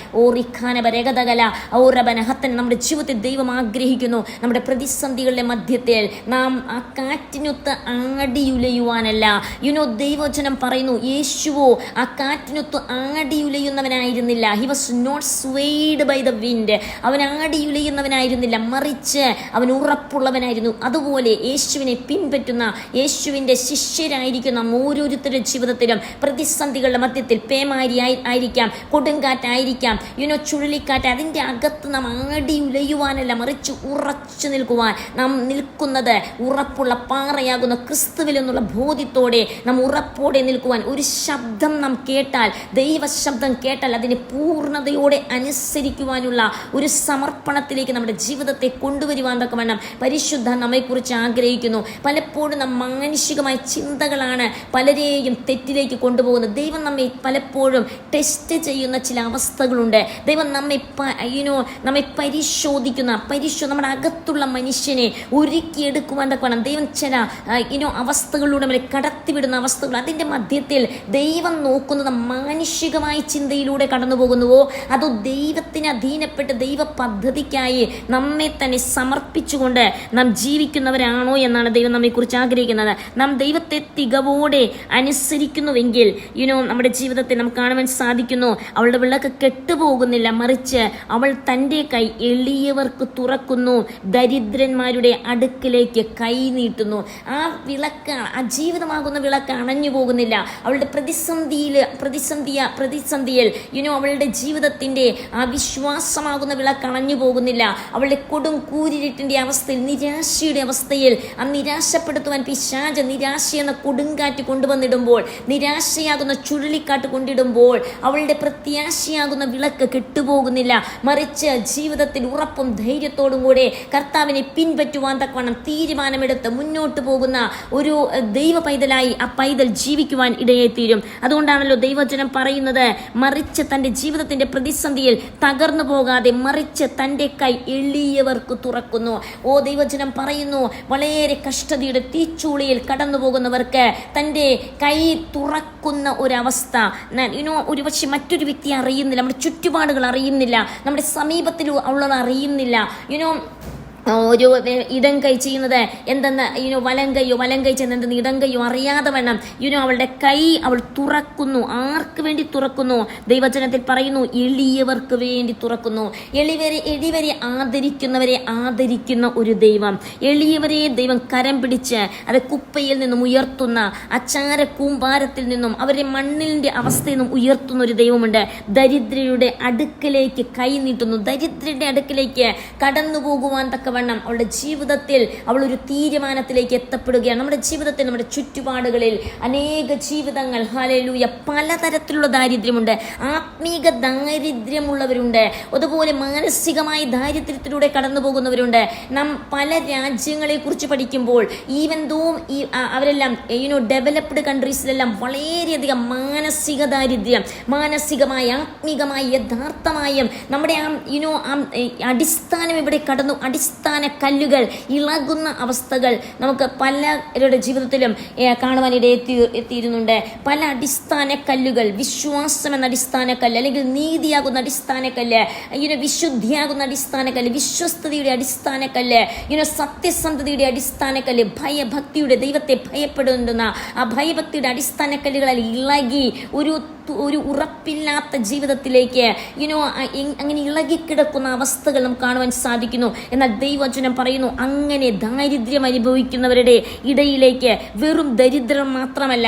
നമ്മുടെ ജീവിതത്തിൽ ദൈവം ആഗ്രഹിക്കുന്നു. നമ്മുടെ പ്രതിസന്ധികളുടെ മധ്യത്തിൽ നാം ആ കാറ്റിനൊത്ത് ആടിയുലയുവാനല്ല. ദൈവവചനം പറയുന്നു, യേശുവോ ആ കാറ്റിനൊത്ത് ആടിയുലയുന്നവനായിരുന്നില്ല. He was not swayed by the wind. അവൻ ആടിയുലയുന്നവനായിരുന്നില്ല, മറിച്ച് അവൻ ഉറപ്പുള്ളവനായിരുന്നു. അതുപോലെ യേശുവിനെ പിൻപറ്റുന്ന യേശുവിൻ്റെ ശിഷ്യരായിരിക്കുന്ന ഓരോരുത്തരുടെ ജീവിതത്തിലും പ്രതിസന്ധികളുടെ മധ്യത്തിൽ പേമാരി ആയിരിക്കാം, കൊടുങ്കാറ്റായിരിക്കാം, ചുഴലിക്കാറ്റ്, അതിൻ്റെ അകത്ത് നാം ആടിയുലയുവാനല്ല മറിച്ച് ഉറച്ചു നിൽക്കുവാൻ. നാം നിൽക്കുന്നത് ഉറപ്പുള്ള പാറയാകുന്ന ക്രിസ്തുവിൽ എന്നുള്ള ബോധ്യത്തോടെ നാം ഉറപ്പോടെ നിൽക്കുവാൻ. ഒരു ശബ്ദം നാം കേട്ടാൽ, ദൈവശബ്ദം കേട്ടാൽ അതിനെ പൂർണ്ണതയോടെ അനുസരിക്കുവാനുള്ള ഒരു സമർപ്പണത്തിലേക്ക് നമ്മുടെ ജീവിതത്തെ കൊണ്ടുവരുവാൻ തക്കവണ്ണം പരിശുദ്ധ നമ്മെക്കുറിച്ച് ആഗ്രഹിക്കുന്നു. പലപ്പോഴും നാം മാനുഷികമായ ചിന്തകളാണ് പലരെയും തെറ്റിലേക്ക് കൊണ്ടുപോകുന്നത്. ദൈവം നമ്മെ പലപ്പോഴും ടെസ്റ്റ് ചെയ്യുന്ന ചില അവസ്ഥകളുണ്ട്. ദൈവം നമ്മെ പരിശോധിക്കുന്ന നമ്മുടെ അകത്തുള്ള മനുഷ്യനെ ഒരുക്കിയെടുക്കുവാൻ തക്കവണ്ണം ദൈവം ചില അവസ്ഥകളിലൂടെ നമ്മളെ കടത്തിവിടുന്ന അവസ്ഥകൾ. അതിൻ്റെ മധ്യത്തിൽ ദൈവം നോക്കുന്നത് മാനുഷികമായ ചിന്തയിലൂടെ കടന്നു പോകുന്നുവോ അതോ ദൈവത്തിന് അധീനപ്പെട്ട് ദൈവ പദ്ധതിക്കായി നമ്മെ തന്നെ സമർപ്പിച്ചുകൊണ്ട് നാം ജീവിക്കുന്നവരാണോ എന്നാണ് ദൈവം നമ്മെക്കുറിച്ച് ആഗ്രഹിക്കുന്നത്. നാം ദൈവത്തെ തികവോടെ അനുസരിക്കുന്നുവെങ്കിൽ നമ്മുടെ ജീവിതത്തെ നമുക്ക് കാണുവാൻ സാധിക്കുന്നു. അവളുടെ വിളക്ക് കെട്ടുപോകുന്നില്ല, മറിച്ച് അവൾ തൻ്റെ കൈ എളിയവർക്ക് തുറക്കുന്നു, ദരിദ്രന്മാരുടെ അടുക്കിലേക്ക് കൈ നീട്ടുന്നു. ആ വിളക്ക്, ആ ജീവിതമാകുന്ന വിളക്ക് അണഞ്ഞു പോകുന്നില്ല. അവളുടെ പ്രതിസന്ധിയിൽ അവളുടെ ജീവിതത്തിൻ്റെ ആ വിശ്വാസമാകുന്ന വിളക്ക് അണഞ്ഞു പോകുന്നില്ല. അവളുടെ കൊടും കൂരിരുട്ടിൻ്റെ അവസ്ഥയിൽ, നിരാശയുടെ അവസ്ഥയിൽ ആ നിരാശപ്പെടുത്തുവാൻ പിശാച് നിരാശ എന്ന കൊടുങ്കാറ്റ് കൊണ്ടുവന്നിടുമ്പോൾ, നിരാശയാകുന്ന ചുഴലിക്കാറ്റ് കൊണ്ടിടുമ്പോൾ അവളുടെ പ്രത്യാശയാകുന്ന വിളക്ക് കെട്ടുപോകുന്നില്ല, മറിച്ച് ജീവിതത്തിൽ ഉറപ്പും ധൈര്യത്തോടും കൂടെ കർത്താവിനെ പിൻപറ്റുവാൻ തക്കവണ്ണം തീരുമാനമെടുത്ത് മുന്നോട്ട് പോകുന്ന ഒരു ദൈവ പൈതലായി ആ പൈതൽ ജീവിക്കുവാൻ ഇടയായിത്തീരും. അതുകൊണ്ടാണല്ലോ ദൈവവചനം പറയുന്നത്, മറിച്ച് തൻ്റെ ജീവിതത്തിൻ്റെ പ്രതിസന്ധിയിൽ തകർന്നു പോകാതെ മറിച്ച് തൻ്റെ കൈ എളിയവർക്ക് തുറക്കുന്നു. ദൈവവചനം പറയുന്നു, വളരെ കഷ്ടതയുടെ തീച്ചൂളിയിൽ കടന്നു പോകുന്നവർക്ക് തൻ്റെ കൈ തുറക്കുന്ന ഒരവസ്ഥ ഒരുപക്ഷെ മറ്റൊരു വ്യക്തി അറിയുന്നില്ല, നമ്മുടെ ചുറ്റുപാടുകൾ അറിയുന്നില്ല, നമ്മുടെ സമീപത്തിൽ ഉള്ളവർ അറിയുന്നില്ല. ഒരു ഇടം കൈ ചെയ്യുന്നത് എന്തെന്ന് വലം കൈ ചെയ്യുന്നത് ഇടം കൈയോ അറിയാതെ വേണം അവളുടെ കൈ അവൾ തുറക്കുന്നു. ആർക്ക് വേണ്ടി തുറക്കുന്നു? ദൈവവചനത്തിൽ പറയുന്നു, എളിയവർക്ക് വേണ്ടി തുറക്കുന്നു. എളിവരെ ആദരിക്കുന്നവരെ ആദരിക്കുന്ന ഒരു ദൈവം. എളിയവരെ ദൈവം കരം പിടിച്ച് അത് കുപ്പയിൽ നിന്നും ഉയർത്തുന്ന, അച്ചാര കൂമ്പാരത്തിൽ നിന്നും അവരെ മണ്ണിന്റെ അവസ്ഥയിൽ നിന്നും ഉയർത്തുന്ന ഒരു ദൈവമുണ്ട്. ദരിദ്രരുടെ അടുക്കലേക്ക് കൈ നീട്ടുന്നു. ദരിദ്രരുടെ അടുക്കലേക്ക് കടന്നു പോകുവാൻ തക്കവണ്ണം അവളുടെ ജീവിതത്തിൽ അവൾ ഒരു തീരുമാനത്തിലേക്ക് എത്തപ്പെടുകയാണ്. നമ്മുടെ ജീവിതത്തിൽ, നമ്മുടെ ചുറ്റുപാടുകളിൽ അനേക ജീവിതങ്ങൾ, ഹല്ലേലൂയ, പലതരത്തിലുള്ള ദാരിദ്ര്യമുണ്ട്. ആത്മീക ദാരിദ്ര്യമുള്ളവരുണ്ട്, അതുപോലെ മാനസികമായ ദാരിദ്ര്യത്തിലൂടെ കടന്നു പോകുന്നവരുണ്ട്. നാം പല രാജ്യങ്ങളെ കുറിച്ച് പഠിക്കുമ്പോൾ ഈവൻ ദോ അവരെല്ലാം ഡെവലപ്ഡ് കൺട്രീസിലെല്ലാം വളരെയധികം മാനസിക ദാരിദ്ര്യം, മാനസികമായ, ആത്മീകമായ, യഥാർത്ഥമായും നമ്മുടെ അടിസ്ഥാനം ഇവിടെ കടന്നു, അടിസ്ഥാന കല്ലുകൾ ഇളകുന്ന അവസ്ഥകൾ നമുക്ക് പലരുടെ ജീവിതത്തിലും കാണുവാനിടയെത്തിയിരുന്നുണ്ട്. പല അടിസ്ഥാന കല്ലുകൾ, വിശ്വാസം എന്ന അടിസ്ഥാന കല്ല്, അല്ലെങ്കിൽ നീതിയാകുന്ന അടിസ്ഥാന കല്ല്, വിശുദ്ധിയാകുന്ന അടിസ്ഥാന കല്ല്, വിശ്വസ്തയുടെ അടിസ്ഥാന കല്ല്, സത്യസന്ധതയുടെ അടിസ്ഥാന കല്ല്, ഭയഭക്തിയുടെ, ദൈവത്തെ ഭയപ്പെടുന്ന ആ ഭയഭക്തിയുടെ അടിസ്ഥാന കല്ലുകളിൽ ഇളകി ഒരു ഉറപ്പില്ലാത്ത ജീവിതത്തിലേക്ക് അങ്ങനെ ഇളകിക്കിടക്കുന്ന അവസ്ഥകൾ നമുക്ക് കാണുവാൻ സാധിക്കുന്നു. എന്നാൽ ദൈവവചനം പറയുന്നു, അങ്ങനെ ദാരിദ്ര്യം അനുഭവിക്കുന്നവരുടെ ഇടയിലേക്ക് വെറും ദരിദ്രം മാത്രമല്ല,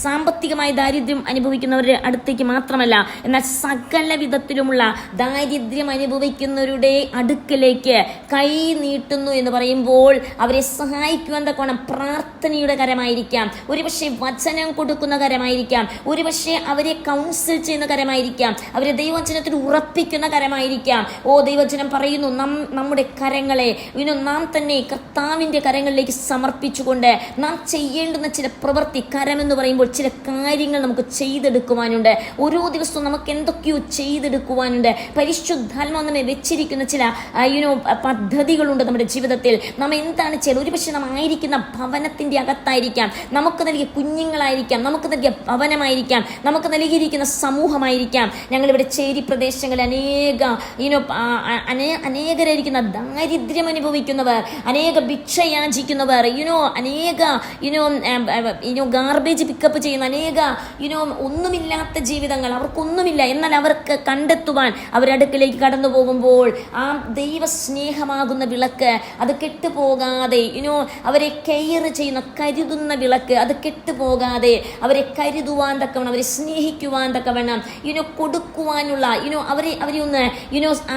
സാമ്പത്തികമായ ദാരിദ്ര്യം അനുഭവിക്കുന്നവരുടെ അടുത്തേക്ക് മാത്രമല്ല, എന്നാൽ സകല വിധത്തിലുമുള്ള ദാരിദ്ര്യം അനുഭവിക്കുന്നവരുടെ അടുക്കലേക്ക് കൈ നീട്ടുന്നു എന്ന് പറയുമ്പോൾ അവരെ സഹായിക്കുവാൻ തക്കവണ്ണം പ്രാർത്ഥനയുടെ കരമായിരിക്കാം, ഒരുപക്ഷെ വചനം കൊടുക്കുന്ന കരമായിരിക്കാം, ഒരുപക്ഷെ അവരെ കൗൺസിൽ ചെയ്യുന്ന കരമായിരിക്കാം, അവരെ ദൈവവചനത്തിൽ ഉറപ്പിക്കുന്ന കരമായിരിക്കാം. ദൈവവചനം പറയുന്നു, നമ്മുടെ കരങ്ങളെ നാം തന്നെ കർത്താവിൻ്റെ കരങ്ങളിലേക്ക് സമർപ്പിച്ചുകൊണ്ട് നാം ചെയ്യേണ്ടുന്ന ചില പ്രവൃത്തി, കരമെന്ന് പറയുമ്പോൾ ചില കാര്യങ്ങൾ നമുക്ക് ചെയ്തെടുക്കുവാനുണ്ട്. ഓരോ ദിവസവും നമുക്ക് എന്തൊക്കെയോ ചെയ്തെടുക്കുവാനുണ്ട്. പരിശുദ്ധാത്മാവ് നമ്മെ വെച്ചിരിക്കുന്ന ചില പദ്ധതികളുണ്ട് നമ്മുടെ ജീവിതത്തിൽ. നാം എന്താണ് ചെയ്യുന്നത്? ഒരുപക്ഷെ നാം ആയിരിക്കുന്ന ഭവനത്തിൻ്റെ അകത്തായിരിക്കാം, നമുക്ക് നൽകിയ കുഞ്ഞുങ്ങളായിരിക്കാം, നമുക്ക് നൽകിയ ഭവനമായിരിക്കാം, നമുക്ക് നൽകിയിരിക്കുന്ന സമൂഹമായിരിക്കാം. ഞങ്ങളിവിടെ ചേരി പ്രദേശങ്ങളിൽ അനേകരായിരിക്കുന്ന ദാരിദ്ര്യം അനുഭവിക്കുന്നവർ, അനേക ഭിക്ഷ യാചിക്കുന്നവർ, അനേക ഗാർബേജ് പിക്കപ്പ് ചെയ്യുന്ന അനേക ഒന്നുമില്ലാത്ത ജീവിതങ്ങൾ, അവർക്കൊന്നുമില്ല. എന്നാൽ അവർക്ക് കണ്ടെത്തുവാൻ അവരടുക്കിലേക്ക് കടന്നു പോകുമ്പോൾ ആ ദൈവസ്നേഹമാകുന്ന വിളക്ക് അത് കെട്ടുപോകാതെ, അവരെ കെയർ ചെയ്യുന്ന, കരുതുന്ന വിളക്ക് അത് കെട്ടുപോകാതെ അവരെ കരുതുവാൻ തക്കവണ്ണം, അവരെ സ്നേഹിക്കുവാൻ തക്കവണ്ണം, കൊടുക്കുവാനുള്ള, അവരെ ഒന്ന്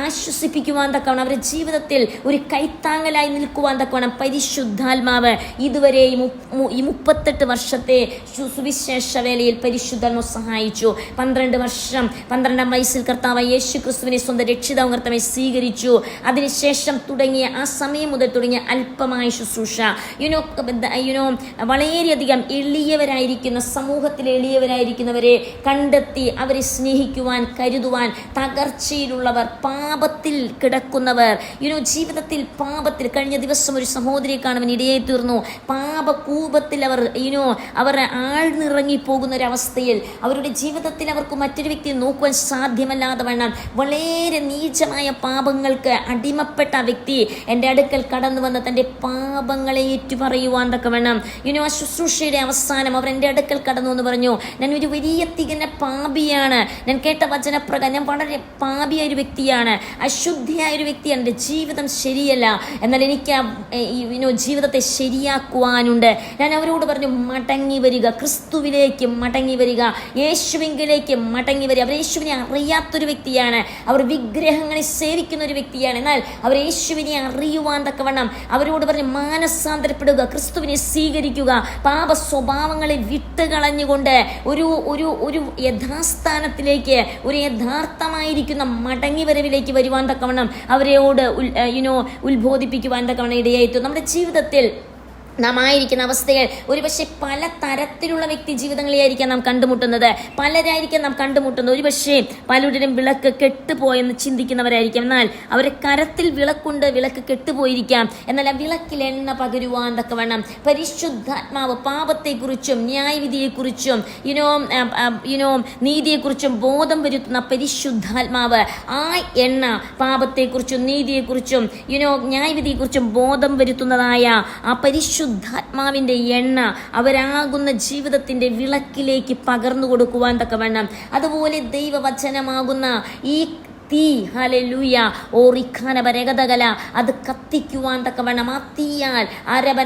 ആശ്വസിപ്പിക്കുവാൻ തക്കവണ്ണം, അവരുടെ ജീവിതത്തിൽ ഒരു കൈത്താങ്ങലായി നിൽക്കുവാൻ തക്കവണ്ണം പരിശുദ്ധാത്മാവ് ഇതുവരെ ഈ 38 വർഷത്തെ സുവിശേഷ വേലയിൽ പരിശുദ്ധാത്മാവ് സഹായിച്ചു. 12 വർഷം, 12ാം വയസ്സിൽ കർത്താവ് യേശു ക്രിസ്തുവിനെ സ്വന്തം രക്ഷിതാവും കർത്താവായി സ്വീകരിച്ചു. അതിനുശേഷം തുടങ്ങിയ ആ സമയം മുതൽ തുടങ്ങിയ അല്പമായ ശുശ്രൂഷ, വളരെയധികം എളിയവരായിരിക്കുന്ന, സമൂഹത്തിൽ എളിയവരായിരിക്കുന്നവരെ കണ്ടെത്തി അവരെ സ്നേഹിക്കുവാൻ, കരുതുവാൻ, തകർച്ചയിലുള്ളവർ, പാപത്തിൽ കിടക്കുന്നവർ, ജീവിതത്തിൽ പാപത്തിൽ, കഴിഞ്ഞ ദിവസം ഒരു സഹോദരിയെ കാണുവാൻ ഇടയായി തീർന്നു. പാപകൂപത്തിൽ അവർ ആഴ്ന്നിറങ്ങി പോകുന്ന ഒരവസ്ഥയിൽ, അവരുടെ ജീവിതത്തിൽ അവർക്ക് മറ്റൊരു വ്യക്തിയെ നോക്കുവാൻ സാധ്യമല്ലാതെ വണ്ണം വളരെ നീചമായ പാപങ്ങൾക്ക് അടിമപ്പെട്ട വ്യക്തി എൻ്റെ അടുക്കൽ കടന്നു വന്ന് തൻ്റെ പാപങ്ങളെ ഏറ്റുപറയുവാൻ തക്കവണ്ണം, ആ ശുശ്രൂഷയുടെ അവസാനം അവർ എൻ്റെ അടുക്കൽ കടന്നു എന്ന് പറഞ്ഞു, ഞാൻ ഒരു വലിയ തികഞ്ഞ പാപിയാണ്, ഞാൻ കേട്ട വചനപ്രകാരം ഞാൻ വളരെ പാപിയായ ഒരു വ്യക്തിയാണ്, അശുദ്ധിയായ ഒരു വ്യക്തിയാണ്, എൻ്റെ ജീവിതം ശരിയല്ല, എന്നാൽ എനിക്ക് ജീവിതത്തെ ശരിയാക്കുവാനുണ്ട്. ഞാൻ അവരോട് പറഞ്ഞു, മടങ്ങി വരിക, ക്രിസ്തുവിലേക്ക് മടങ്ങി വരിക, യേശുവിലേക്ക് മടങ്ങി വരിക. അവർ യേശുവിനെ അറിയാത്തൊരു വ്യക്തിയാണ്, അവർ വിഗ്രഹങ്ങളെ സേവിക്കുന്ന ഒരു വ്യക്തിയാണ്. എന്നാൽ അവർ യേശുവിനെ അറിയുവാൻ തക്കവണ്ണം അവരോട് പറഞ്ഞു, മാനസാന്തരപ്പെടുക, ക്രിസ്തുവിനെ സ്വീകരിക്കുക, പാപ സ്വഭാവങ്ങളെ വിട്ടുകളഞ്ഞുകൊണ്ട് ഒരു യഥാസ്ഥാനത്തിലേക്ക്, ഒരു യഥാർത്ഥമായിരിക്കുന്ന മടങ്ങി വരവിലേക്ക് വരുവാൻ തക്കവണ്ണം അവരോട് ഉത്ബോധിപ്പിക്കുവാൻ തക്കവണ്ണം ഇടയായിത്തു. നമ്മുടെ ജീവിതത്തിൽ നാം ആയിരിക്കുന്ന അവസ്ഥകൾ ഒരുപക്ഷെ പല തരത്തിലുള്ള വ്യക്തി ജീവിതങ്ങളെയായിരിക്കാം നാം കണ്ടുമുട്ടുന്നത്, പലരായിരിക്കാം നാം കണ്ടുമുട്ടുന്നത്. ഒരുപക്ഷെ പലരുടെയും വിളക്ക് കെട്ടുപോയെന്ന് ചിന്തിക്കുന്നവരായിരിക്കാം. എന്നാൽ അവരുടെ കരത്തിൽ വിളക്കുണ്ട്, വിളക്ക് കെട്ടുപോയിരിക്കാം. എന്നാൽ ആ വിളക്കിൽ എണ്ണ പകരുവാൻ തക്കവണ്ണം പരിശുദ്ധാത്മാവ് പാപത്തെക്കുറിച്ചും ന്യായവിധിയെക്കുറിച്ചും നീതിയെക്കുറിച്ചും ബോധം വരുത്തുന്ന പരിശുദ്ധാത്മാവ്, ആ എണ്ണ പാപത്തെക്കുറിച്ചും നീതിയെക്കുറിച്ചും ന്യായവിധിയെക്കുറിച്ചും ബോധം വരുത്തുന്നതായ ആ പരിശുദ്ധാത്മാവിൻ്റെ എണ്ണ അവരാകുന്ന ജീവിതത്തിൻ്റെ വിളക്കിലേക്ക് പകർന്നു കൊടുക്കുവാൻ തക്കവണ്ണം, അതുപോലെ ദൈവവചനമാകുന്ന ഈ തീ, ഹല്ലേലൂയ, ഓറിഖാനബരഗതകല, അത് കത്തിക്കുവാൻ തക്കവണ്ണം, ആ തീയാൽ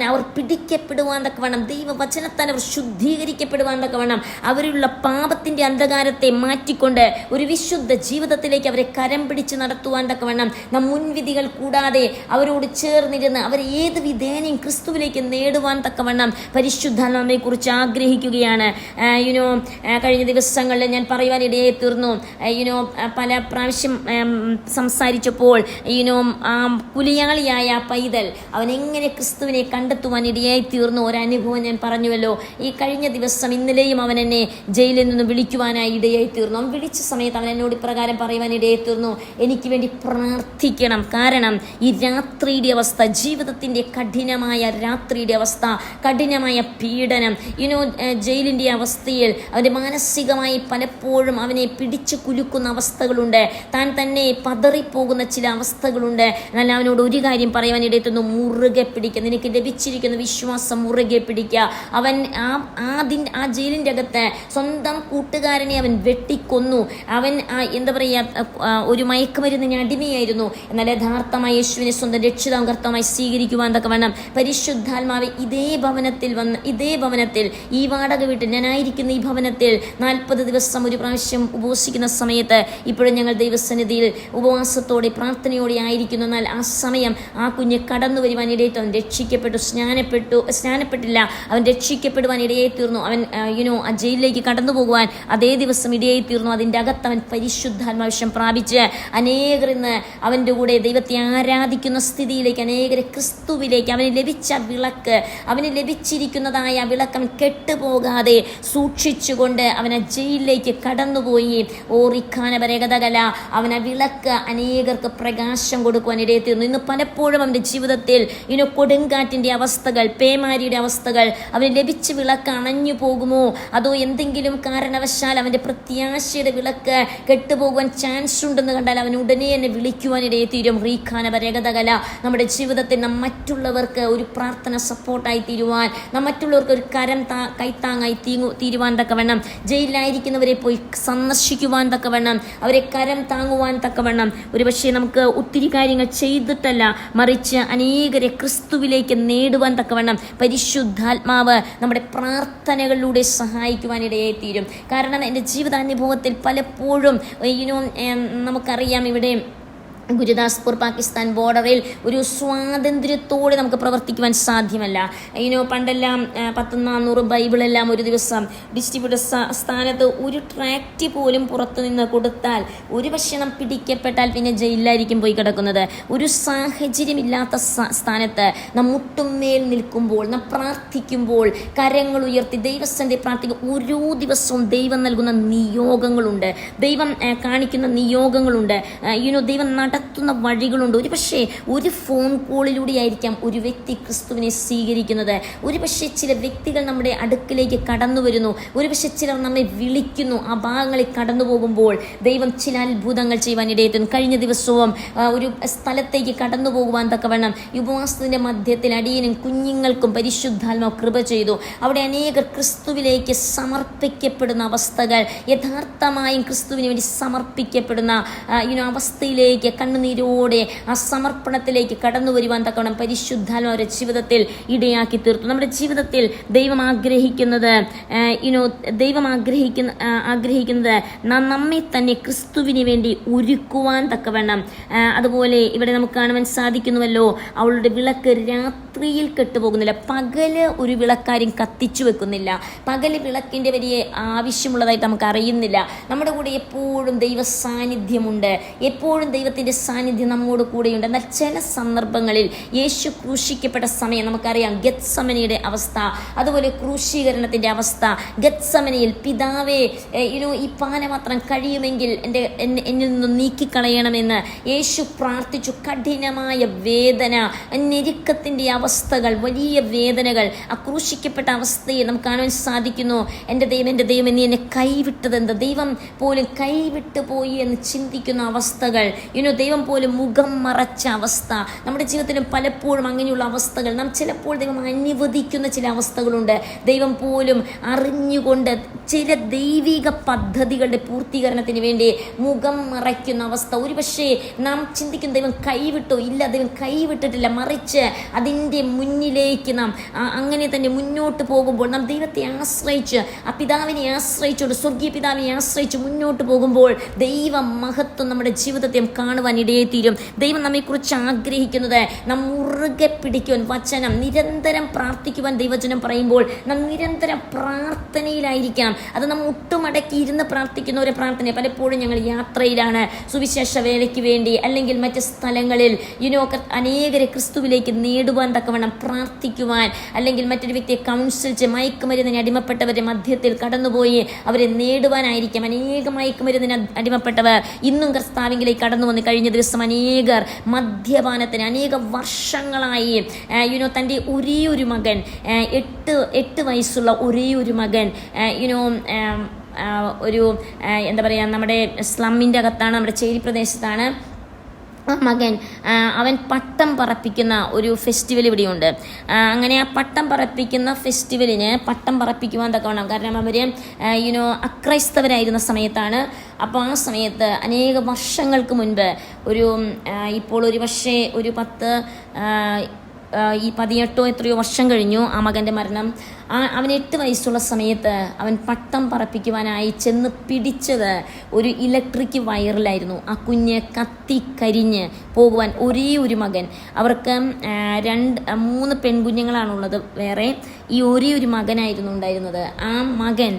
അവർ പിടിക്കപ്പെടുവാൻ തക്കവണ്ണം, ദൈവവചനത്താൽ അവർ ശുദ്ധീകരിക്കപ്പെടുവാൻ തക്കവണ്ണം, അവരുള്ള പാപത്തിൻ്റെ അന്ധകാരത്തെ മാറ്റിക്കൊണ്ട് ഒരു വിശുദ്ധ ജീവിതത്തിലേക്ക് അവരെ കരം പിടിച്ച് നടത്തുവാൻ തക്കവണ്ണം, നാം മുൻവിധികൾ കൂടാതെ അവരോട് ചേർന്നിരുന്ന് അവരെ ഏത് വിധേനയും ക്രിസ്തുവിലേക്ക് നേടുവാൻ തക്കവണ്ണം പരിശുദ്ധാത്മാവിനെ കുറിച്ച് ആഗ്രഹിക്കുകയാണ്. കഴിഞ്ഞ ദിവസങ്ങളിൽ ഞാൻ പറയുവാനിടയായി തീർന്നു. പല പ്രാവശ്യം സംസാരിച്ചപ്പോൾ പുലിയാളിയായ പൈതൽ അവൻ എങ്ങനെ ക്രിസ്തുവിനെ കണ്ടെത്തുവാൻ ഇടയായി തീർന്നു ഒരനുഭവം ഞാൻ പറഞ്ഞുവല്ലോ. ഈ കഴിഞ്ഞ ദിവസം ഇന്നലെയും അവൻ എന്നെ ജയിലിൽ നിന്ന് വിളിക്കുവാനായി ഇടയായി തീർന്നു. അവൻ വിളിച്ച സമയത്ത് അവൻ എന്നോട് ഇപ്രകാരം പറയുവാൻ ഇടയായി തീർന്നു, എനിക്ക് വേണ്ടി പ്രാർത്ഥിക്കണം. കാരണം ഈ രാത്രിയുടെ അവസ്ഥ, ജീവിതത്തിൻ്റെ കഠിനമായ രാത്രിയുടെ അവസ്ഥ, കഠിനമായ പീഡനം, ജയിലിൻ്റെ അവസ്ഥയിൽ അവൻ്റെ മാനസികമായി പലപ്പോഴും അവനെ പിടിച്ചു കുലുക്കുന്ന അവസ്ഥകളുണ്ട്. താൻ തന്നെ പതറിപ്പോകുന്ന ചില അവസ്ഥകളുണ്ട്. എന്നാൽ അവനോട് ഒരു കാര്യം പറയുവാൻ ഇടയെത്തുന്നു, മുറുകെ പിടിക്കുക. നിനക്ക് ലഭിച്ചിരിക്കുന്ന വിശ്വാസം മുറുകെ പിടിക്കുക. അവൻ ആ ജയിലിൻ്റെ അകത്ത് സ്വന്തം കൂട്ടുകാരനെ അവൻ വെട്ടിക്കൊന്നു. അവൻ ഒരു മയക്കുമരുന്നിന് അടിമയായിരുന്നു. എന്നാൽ യഥാർത്ഥമായ യേശുവിനെ സ്വന്തം രക്ഷിതാവും കർത്താവുമായി സ്വീകരിക്കുവാൻ തക്കവണ്ണം പരിശുദ്ധാത്മാവ് ഇതേ ഭവനത്തിൽ ഈ വാടക വീട്ടിൽ ഞാനായിരിക്കുന്ന ഈ ഭവനത്തിൽ 40 ദിവസം ഒരു പ്രാവശ്യം ഉപവസിക്കുന്ന സമയത്ത് ഇപ്പോഴും ഞങ്ങൾ ദൈവസന്നിധിയിൽ ഉപവാസത്തോടെ പ്രാർത്ഥനയോടെ ആയിരിക്കുന്നു. എന്നാൽ ആ സമയം ആ കുഞ്ഞ് കടന്നു വരുവാൻ ഇടയായി, അവൻ രക്ഷിക്കപ്പെട്ടു, സ്നാനപ്പെട്ടില്ല, അവൻ രക്ഷിക്കപ്പെടുവാൻ ഇടയായി തീർന്നു. അവൻ ആ ജയിലിലേക്ക് കടന്നു പോകുവാൻ അതേ ദിവസം ഇടയായി തീർന്നു. അതിൻ്റെ അകത്ത് അവൻ പരിശുദ്ധാത്മാവിഷം പ്രാപിച്ച് അനേകർ ഇന്ന് അവൻ്റെ കൂടെ ദൈവത്തെ ആരാധിക്കുന്ന സ്ഥിതിയിലേക്ക്, അനേകരെ ക്രിസ്തുവിലേക്ക്, അവന് ലഭിച്ച വിളക്ക്, അവന് ലഭിച്ചിരിക്കുന്നതായ വിളക്ക് അവൻ കെട്ടുപോകാതെ സൂക്ഷിച്ചുകൊണ്ട് അവൻ ആ ജയിലിലേക്ക് കടന്നുപോയി. ഓറിഖാനബരഗതകല, അവൻ ആ വിളക്ക് അനേകർക്ക് പ്രകാശം കൊടുക്കുവാൻ ഇടയെത്തിയിരുന്നു. ഇന്ന് പലപ്പോഴും അവൻ്റെ ജീവിതത്തിൽ കൊടുങ്കാറ്റിൻ്റെ അവസ്ഥകൾ, പേമാരിയുടെ അവസ്ഥകൾ, അവന് ലഭിച്ച വിളക്ക് അണഞ്ഞു പോകുമോ, അതോ എന്തെങ്കിലും കാരണവശാൽ അവൻ്റെ പ്രത്യാശയുടെ വിളക്ക് കെട്ടുപോകുവാൻ ചാൻസ് ഉണ്ടെന്ന് കണ്ടാൽ അവൻ ഉടനെ എന്നെ വിളിക്കുവാൻ ഇടയെത്തീരും. റീഖാനബരഗതകല, നമ്മുടെ ജീവിതത്തിൽ നാം മറ്റുള്ളവർക്ക് ഒരു പ്രാർത്ഥന സപ്പോർട്ടായി തീരുവാൻ, നാം മറ്റുള്ളവർക്ക് ഒരു കൈത്താങ്ങായി തീരുവാൻ തക്കവണ്ണം, ജയിലിലായിരിക്കുന്നവരെ പോയി സന്ദർശിക്കുവാൻ തക്കവണ്ണം, അവരെ കരം താങ്ങുവാൻ തക്കവണ്ണം, ഒരുപക്ഷെ നമുക്ക് ഒത്തിരി കാര്യങ്ങൾ ചെയ്തിട്ടല്ല, മറിച്ച് അനേകരെ ക്രിസ്തുവിലേക്ക് നേടുവാൻ തക്കവണ്ണം പരിശുദ്ധാത്മാവ് നമ്മുടെ പ്രാർത്ഥനകളിലൂടെ സഹായിക്കുവാനിടയായി തീരും. കാരണം എൻ്റെ ജീവിതാനുഭവത്തിൽ പലപ്പോഴും നമുക്കറിയാം, ഇവിടെ ഗുരുദാസ്പൂർ പാകിസ്ഥാൻ ബോർഡറിൽ ഒരു സ്വാതന്ത്ര്യത്തോടെ നമുക്ക് പ്രവർത്തിക്കുവാൻ സാധ്യമല്ല. പണ്ടെല്ലാം 100-400 ബൈബിളെല്ലാം ഒരു ദിവസം ഡിസ്ട്രിബ്യൂട്ടർ സ്ഥാനത്ത് ഒരു ട്രാക്റ്റ് പോലും പുറത്തു നിന്ന് കൊടുത്താൽ ഒരുപക്ഷെ നാം പിടിക്കപ്പെട്ടാൽ പിന്നെ ജയിലിലായിരിക്കും പോയി കിടക്കുന്നത്. ഒരു സാഹചര്യമില്ലാത്ത സ്ഥാനത്ത് നാം മുട്ടുമേൽ നിൽക്കുമ്പോൾ, നാം പ്രാർത്ഥിക്കുമ്പോൾ, കരങ്ങൾ ഉയർത്തി ദൈവസന്നിധിയിൽ പ്രാർത്ഥിക്കും. ഓരോ ദിവസവും ദൈവം നൽകുന്ന നിയോഗങ്ങളുണ്ട്, ദൈവം കാണിക്കുന്ന നിയോഗങ്ങളുണ്ട്, ദൈവം നടത്തുന്ന വഴികളുണ്ട്. ഒരുപക്ഷെ ഒരു ഫോൺ കോളിലൂടെ ആയിരിക്കാം ഒരു വ്യക്തി ക്രിസ്തുവിനെ സ്വീകരിക്കുന്നത്. ഒരുപക്ഷെ ചില വ്യക്തികൾ നമ്മുടെ അടുക്കിലേക്ക് കടന്നു വരുന്നു, ഒരുപക്ഷെ ചിലർ നമ്മെ വിളിക്കുന്നു. ആ ഭാഗങ്ങളിൽ കടന്നു പോകുമ്പോൾ ദൈവം ചില അത്ഭുതങ്ങൾ ചെയ്യുവാൻ ഇടയെത്തുന്നു. കഴിഞ്ഞ ദിവസവും ഒരു സ്ഥലത്തേക്ക് കടന്നു പോകുവാൻ തക്കവണ്ണം ഉപവാസത്തിൻ്റെ മധ്യത്തിൽ അടിയനും കുഞ്ഞുങ്ങൾക്കും പരിശുദ്ധാത്മാവ് കൃപ ചെയ്തു. അവിടെ അനേകർ ക്രിസ്തുവിലേക്ക് സമർപ്പിക്കപ്പെടുന്ന അവസ്ഥകൾ, യഥാർത്ഥമായും ക്രിസ്തുവിന് വേണ്ടി സമർപ്പിക്കപ്പെടുന്ന അവസ്ഥയിലേക്ക് കണ്ണുനീരോടെ ആ സമർപ്പണത്തിലേക്ക് കടന്നു വരുവാൻ തക്കവണ്ണം പരിശുദ്ധാത്മാവിന്റെ ജീവിതത്തിൽ ഇടയാക്കി തീർത്തു. നമ്മുടെ ജീവിതത്തിൽ ദൈവം ആഗ്രഹിക്കുന്നത് നമ്മെ തന്നെ ക്രിസ്തുവിന് വേണ്ടി ഒരുക്കുവാൻ തക്കവണ്ണം. അതുപോലെ ഇവിടെ നമുക്ക് കാണുവാൻ സാധിക്കുന്നുവല്ലോ, അവളുടെ വിളക്ക് രാത്രിയിൽ കെട്ടുപോകുന്നില്ല. പകല് ഒരു വിളക്കാരും കത്തിച്ചു വെക്കുന്നില്ല. പകല് വിളക്കിൻ്റെ വലിയ ആവശ്യമുള്ളതായിട്ട് നമുക്ക് അറിയുന്നില്ല. നമ്മുടെ കൂടെ എപ്പോഴും ദൈവ സാന്നിധ്യമുണ്ട്, എപ്പോഴും ദൈവത്തിൻ്റെ സാന്നിധ്യം നമ്മോട് കൂടെയുണ്ട്. എന്നാൽ ചില സന്ദർഭങ്ങളിൽ യേശു ക്രൂശിക്കപ്പെട്ട സമയം നമുക്കറിയാം, ഗത്സമനിയുടെ അവസ്ഥ, അതുപോലെ ക്രൂശീകരണത്തിൻ്റെ അവസ്ഥ. ഗത്സമനിയിൽ പിതാവേ ഈ പാനപാത്രം കഴിയുമെങ്കിൽ എന്നിൽ നിന്നും നീക്കിക്കളയണമെന്ന് യേശു പ്രാർത്ഥിച്ചു. കഠിനമായ വേദന, ഞെരുക്കത്തിൻ്റെ അവസ്ഥകൾ, വലിയ വേദനകൾ, ആ ക്രൂശിക്കപ്പെട്ട അവസ്ഥയെ നമുക്ക് കാണാൻ സാധിക്കുന്നു. എൻ്റെ ദൈവം നീ എന്നെ കൈവിട്ടതെന്ത്, ദൈവം പോലും കൈവിട്ടു പോയി എന്ന് ചിന്തിക്കുന്ന അവസ്ഥകൾ, ദൈവം പോലും മുഖം മറച്ച അവസ്ഥ. നമ്മുടെ ജീവിതത്തിലും പലപ്പോഴും അങ്ങനെയുള്ള അവസ്ഥകൾ നാം ചിലപ്പോൾ ദൈവം അനുവദിക്കുന്ന ചില അവസ്ഥകളുണ്ട്. ദൈവം പോലും അറിഞ്ഞുകൊണ്ട് ചില ദൈവിക പദ്ധതികളുടെ പൂർത്തീകരണത്തിന് വേണ്ടി മുഖം മറയ്ക്കുന്ന അവസ്ഥ. ഒരുപക്ഷെ നാം ചിന്തിക്കും ദൈവം കൈവിട്ടോ, ഇല്ല, ദൈവം കൈവിട്ടിട്ടില്ല. മറിച്ച് അതിൻ്റെ മുന്നിലേക്ക് നാം അങ്ങനെ തന്നെ മുന്നോട്ട് പോകുമ്പോൾ, നാം ദൈവത്തെ ആശ്രയിച്ച്, ആ പിതാവിനെ ആശ്രയിച്ചുകൊണ്ട്, സ്വർഗീയ പിതാവിനെ ആശ്രയിച്ച് മുന്നോട്ട് പോകുമ്പോൾ ദൈവ മഹത്വം നമ്മുടെ ജീവിതത്തെ കാണുവാൻ ഇടയെത്തീരും. ദൈവം നമ്മെക്കുറിച്ച് ആഗ്രഹിക്കുന്നത് നാം മുറുകെ പിടിക്കുവാൻ, വചനം നിരന്തരം പ്രാർത്ഥിക്കുവാൻ ദൈവജനം പറയുമ്പോൾ നാം നിരന്തരം പ്രാർത്ഥനയിലായിരിക്കാം. അത് നാം ഒട്ടുമടക്കി ഇരുന്ന് പ്രാർത്ഥിക്കുന്ന ഒരു പ്രാർത്ഥന. പലപ്പോഴും ഞങ്ങൾ യാത്രയിലാണ്, സുവിശേഷ വേലയ്ക്ക് വേണ്ടി അല്ലെങ്കിൽ മറ്റ് സ്ഥലങ്ങളിൽ അനേകരെ ക്രിസ്തുവിലേക്ക് നേടുവാൻ തക്കവണ്ണം പ്രാർത്ഥിക്കുവാൻ, അല്ലെങ്കിൽ മറ്റൊരു വ്യക്തിയെ കൗൺസിൽ ചെയ്ത് മയക്കുമരുന്നിന് അടിമപ്പെട്ടവരുടെ മധ്യത്തിൽ കടന്നുപോയി അവരെ നേടുവാനായിരിക്കാം. അനേക മയക്കുമരുന്നിന് അടിമപ്പെട്ടവർ ഇന്നും കർത്താവിലേക്ക് കടന്നു വന്ന് കഴിഞ്ഞ ദിവസം അനേകർ മദ്യപാനത്തിന് അനേക വർഷങ്ങളായി തൻ്റെ ഒരേ ഒരു മകൻ, 8 വയസ്സുള്ള ഒരേ ഒരു മകൻ, ഒരു എന്താ പറയുക, നമ്മുടെ സ്ലമ്മിൻ്റെ അകത്താണ്, നമ്മുടെ ചേരി പ്രദേശത്താണ് മകൻ. അവൻ പട്ടം പറപ്പിക്കുന്ന ഒരു ഫെസ്റ്റിവൽ ഇവിടെയുണ്ട്. അങ്ങനെ ആ പട്ടം പറപ്പിക്കുന്ന ഫെസ്റ്റിവലിന് പട്ടം പറപ്പിക്കുവാൻ തക്കവണ്ണം, കാരണം അവർ അക്രൈസ്തവരായിരുന്ന സമയത്താണ്. അപ്പോൾ ആ സമയത്ത് അനേക വർഷങ്ങൾക്ക് മുൻപ്, ഇപ്പോൾ ഒരു പക്ഷേ ഒരു 18 എത്രയോ വർഷം കഴിഞ്ഞു ആ മകൻ്റെ മരണം. അവൻ 8 വയസ്സുള്ള സമയത്ത് അവൻ പട്ടം പറപ്പിക്കുവാനായി ചെന്ന് പിടിച്ചത് ഒരു ഇലക്ട്രിക് വയറിലായിരുന്നു. ആ കുഞ്ഞ് കത്തിക്കരിഞ്ഞ് പോകുവാൻ ഒരേ ഒരു മകൻ. അവർക്ക് 3 പെൺകുഞ്ഞുങ്ങളാണുള്ളത് വേറെ. ഈ ഒരേ ഒരു മകനായിരുന്നു ഉണ്ടായിരുന്നത്. ആ മകൻ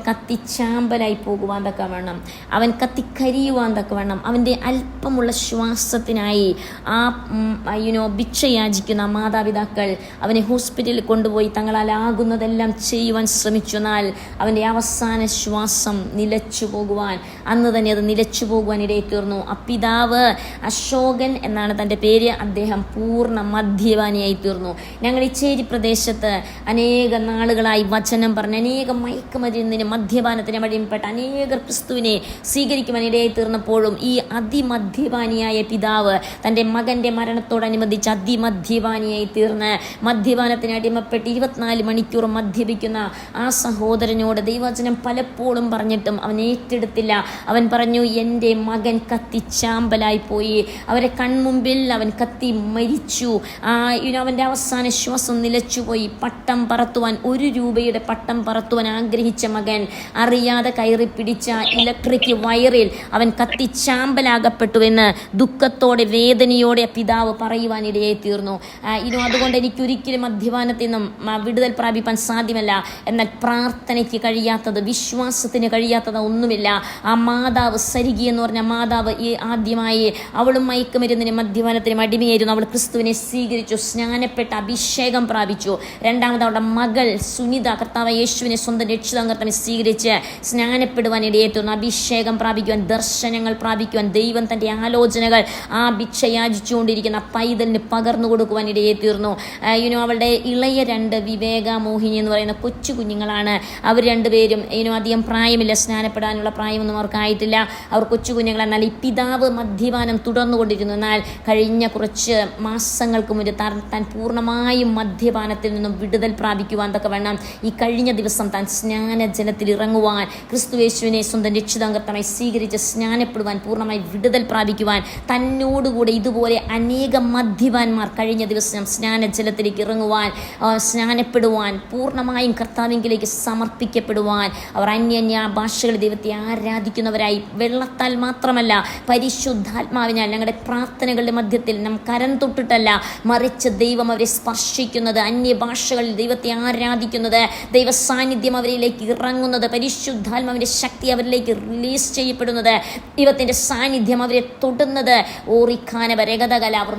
കത്തിച്ചാമ്പലായി പോകുവാൻ തക്കവണ്ണം, അവൻ കത്തിക്കരിയുവാൻ തക്കവണ്ണം, അവൻ്റെ അല്പമുള്ള ശ്വാസത്തിനായി ആ ഭിക്ഷയാചിക്കുന്ന മാതാപിതാക്കൾ അവനെ ഹോസ്പിറ്റലിൽ കൊണ്ടുപോയി തങ്ങളാലാകുന്നതെല്ലാം ചെയ്യുവാൻ ശ്രമിച്ചു. എന്നാൽ അവൻ്റെ അവസാന ശ്വാസം നിലച്ചു പോകുവാൻ, അന്ന് തന്നെ അത് നിലച്ചു പോകുവാൻ ഇടയിൽ തീർന്നു. ആ പിതാവ് അശോകൻ എന്നാണ് തൻ്റെ പേര്. അദ്ദേഹം പൂർണ്ണ മദ്യപാനിയായി തീർന്നു. ഞങ്ങൾ ഈ ചേരി പ്രദേശത്ത് അനേക നാളുകളായി വചനം പറഞ്ഞ് അനേക മയക്കുമരുന്നിന് മദ്യപാനത്തിന് അടിമപ്പെട്ട അനേകർ ക്രിസ്തുവിനെ സ്വീകരിക്കുവാൻ ഇടയായി തീർന്നപ്പോഴും ഈ അതിമദ്യപാനിയായ പിതാവ് തൻ്റെ മകൻ്റെ മരണത്തോടനുബന്ധിച്ച് അതിമദ്യപാനിയായി തീർന്ന് മദ്യപാനത്തിന് അടിമപ്പെട്ട് 24 മണിക്കൂർ മദ്യപിക്കുന്ന ആ സഹോദരനോട് ദൈവവചനം പലപ്പോഴും പറഞ്ഞിട്ടും അവൻ ഏറ്റെടുത്തില്ല. അവൻ പറഞ്ഞു, എൻ്റെ മകൻ കത്തിച്ചാമ്പലായി പോയി, അവരെ കൺമുമ്പിൽ അവൻ കത്തി മരിച്ചു. അവൻ്റെ അവസാന ശ്വാസം നിലച്ചുപോയി. പട്ടം പറത്തുവാൻ, 1 രൂപയുടെ പട്ടം പറത്തുവാൻ ആഗ്രഹിച്ച മകൻ അറിയാതെ കയറി പിടിച്ച ഇലക്ട്രിക് വയറിൽ അവൻ കത്തിച്ചാമ്പലാകപ്പെട്ടുവെന്ന് ദുഃഖത്തോടെ വേദനയോടെ പിതാവ് പറയുവാനിടയായി തീർന്നു. അതുകൊണ്ട് എനിക്കൊരിക്കലും മദ്യപാനത്തിൽ നിന്നും വിടുതൽ പ്രാപിപ്പാൻ സാധ്യമല്ല. എന്നാൽ പ്രാർത്ഥനയ്ക്ക് കഴിയാത്തത്, വിശ്വാസത്തിന് കഴിയാത്തത് ഒന്നുമില്ല. ആ മാതാവ്, സരിഗി എന്ന് പറഞ്ഞ മാതാവ്, ആദ്യമായി അവളും മയക്കുമരുന്നിനും മദ്യപാനത്തിനും അടിമയായിരുന്നു. അവൾ ക്രിസ്തുവിനെ സ്വീകരിച്ചു, സ്നാനപ്പെട്ട അഭിഷേകം പ്രാപിച്ചു. രണ്ടാമത് അവളുടെ മകൾ സുനിത കർത്താവ് യേശുവിനെ സ്വന്തം രക്ഷിതാവ് കർത്താവിനെ സ്വീകരിച്ച് സ്നാനപ്പെടുവാൻ ഇടയേറ്റുന്നു. അഭിഷേകം പ്രാപിക്കുവാൻ, ദർശനങ്ങൾ പ്രാപിക്കുവാൻ, ദൈവം തൻ്റെ ആലോചനകൾ ആ ഭിക്ഷയാചിച്ചുകൊണ്ടിരിക്കുന്ന പൈതലിന് പകർന്നു കൊടുക്കുവാൻ ഇടയായി തീർന്നു. അവളുടെ ഇളയ 2 വിവേക, മോഹിനി എന്ന് പറയുന്ന കൊച്ചു കുഞ്ഞുങ്ങളാണ്. അവർ 2 പേരും അധികം പ്രായമില്ല, സ്നാനപ്പെടാനുള്ള പ്രായമൊന്നും അവർക്കായിട്ടില്ല. അവർ കൊച്ചു കുഞ്ഞുങ്ങൾ. എന്നാൽ ഈ പിതാവ് മദ്യപാനം തുടർന്നുകൊണ്ടിരുന്നു. എന്നാൽ കഴിഞ്ഞ കുറച്ച് മാസങ്ങൾക്ക് മുമ്പ് താൻ പൂർണ്ണമായും മദ്യപാനത്തിൽ നിന്നും വിടുതൽ പ്രാപിക്കുവാൻ തക്കവണ്ണം ഈ കഴിഞ്ഞ ദിവസം താൻ സ്നാനജലത്തിൽ ഇറങ്ങുവാൻ, ക്രിസ്തുയേശുവിനെ സ്വന്തം രക്ഷിതാംഗത്തമായി സ്വീകരിച്ച് സ്നാനപ്പെടുവാൻ, പൂർണ്ണമായി വിടുതൽ പ്രാപിക്കുവാൻ, തന്നോടുകൂടെ ഇതുപോലെ അനേകം മദ്യപാന്മാർ കഴിഞ്ഞ ദിവസം ദിവസം സ്നാനജലത്തിലേക്ക് ഇറങ്ങുവാൻ, സ്നാനപ്പെടുവാൻ, പൂർണ്ണമായും കർത്താവിലേക്ക് സമർപ്പിക്കപ്പെടുവാൻ, അവർ അന്യ ഭാഷകളിൽ ദൈവത്തെ ആരാധിക്കുന്നവരായി, വെള്ളത്താൽ മാത്രമല്ല പരിശുദ്ധാത്മാവിനാൽ ഞങ്ങളുടെ പ്രാർത്ഥനകളുടെ മധ്യത്തിൽ നാം കരം തൊട്ടിട്ടല്ല, മറിച്ച് ദൈവം അവരെ സ്പർശിക്കുന്നത്, അന്യഭാഷകളിൽ ദൈവത്തെ ആരാധിക്കുന്നത്, ദൈവ സാന്നിധ്യം അവരിലേക്ക് ഇറങ്ങുന്നത്, പരിശുദ്ധാത്മാവിൻ്റെ ശക്തി അവരിലേക്ക് റിലീസ് ചെയ്യപ്പെടുന്നത്, ദൈവത്തിൻ്റെ സാന്നിധ്യം അവരെ തൊടുന്നത്. ഓറിഖാനവരഗതകല അവർ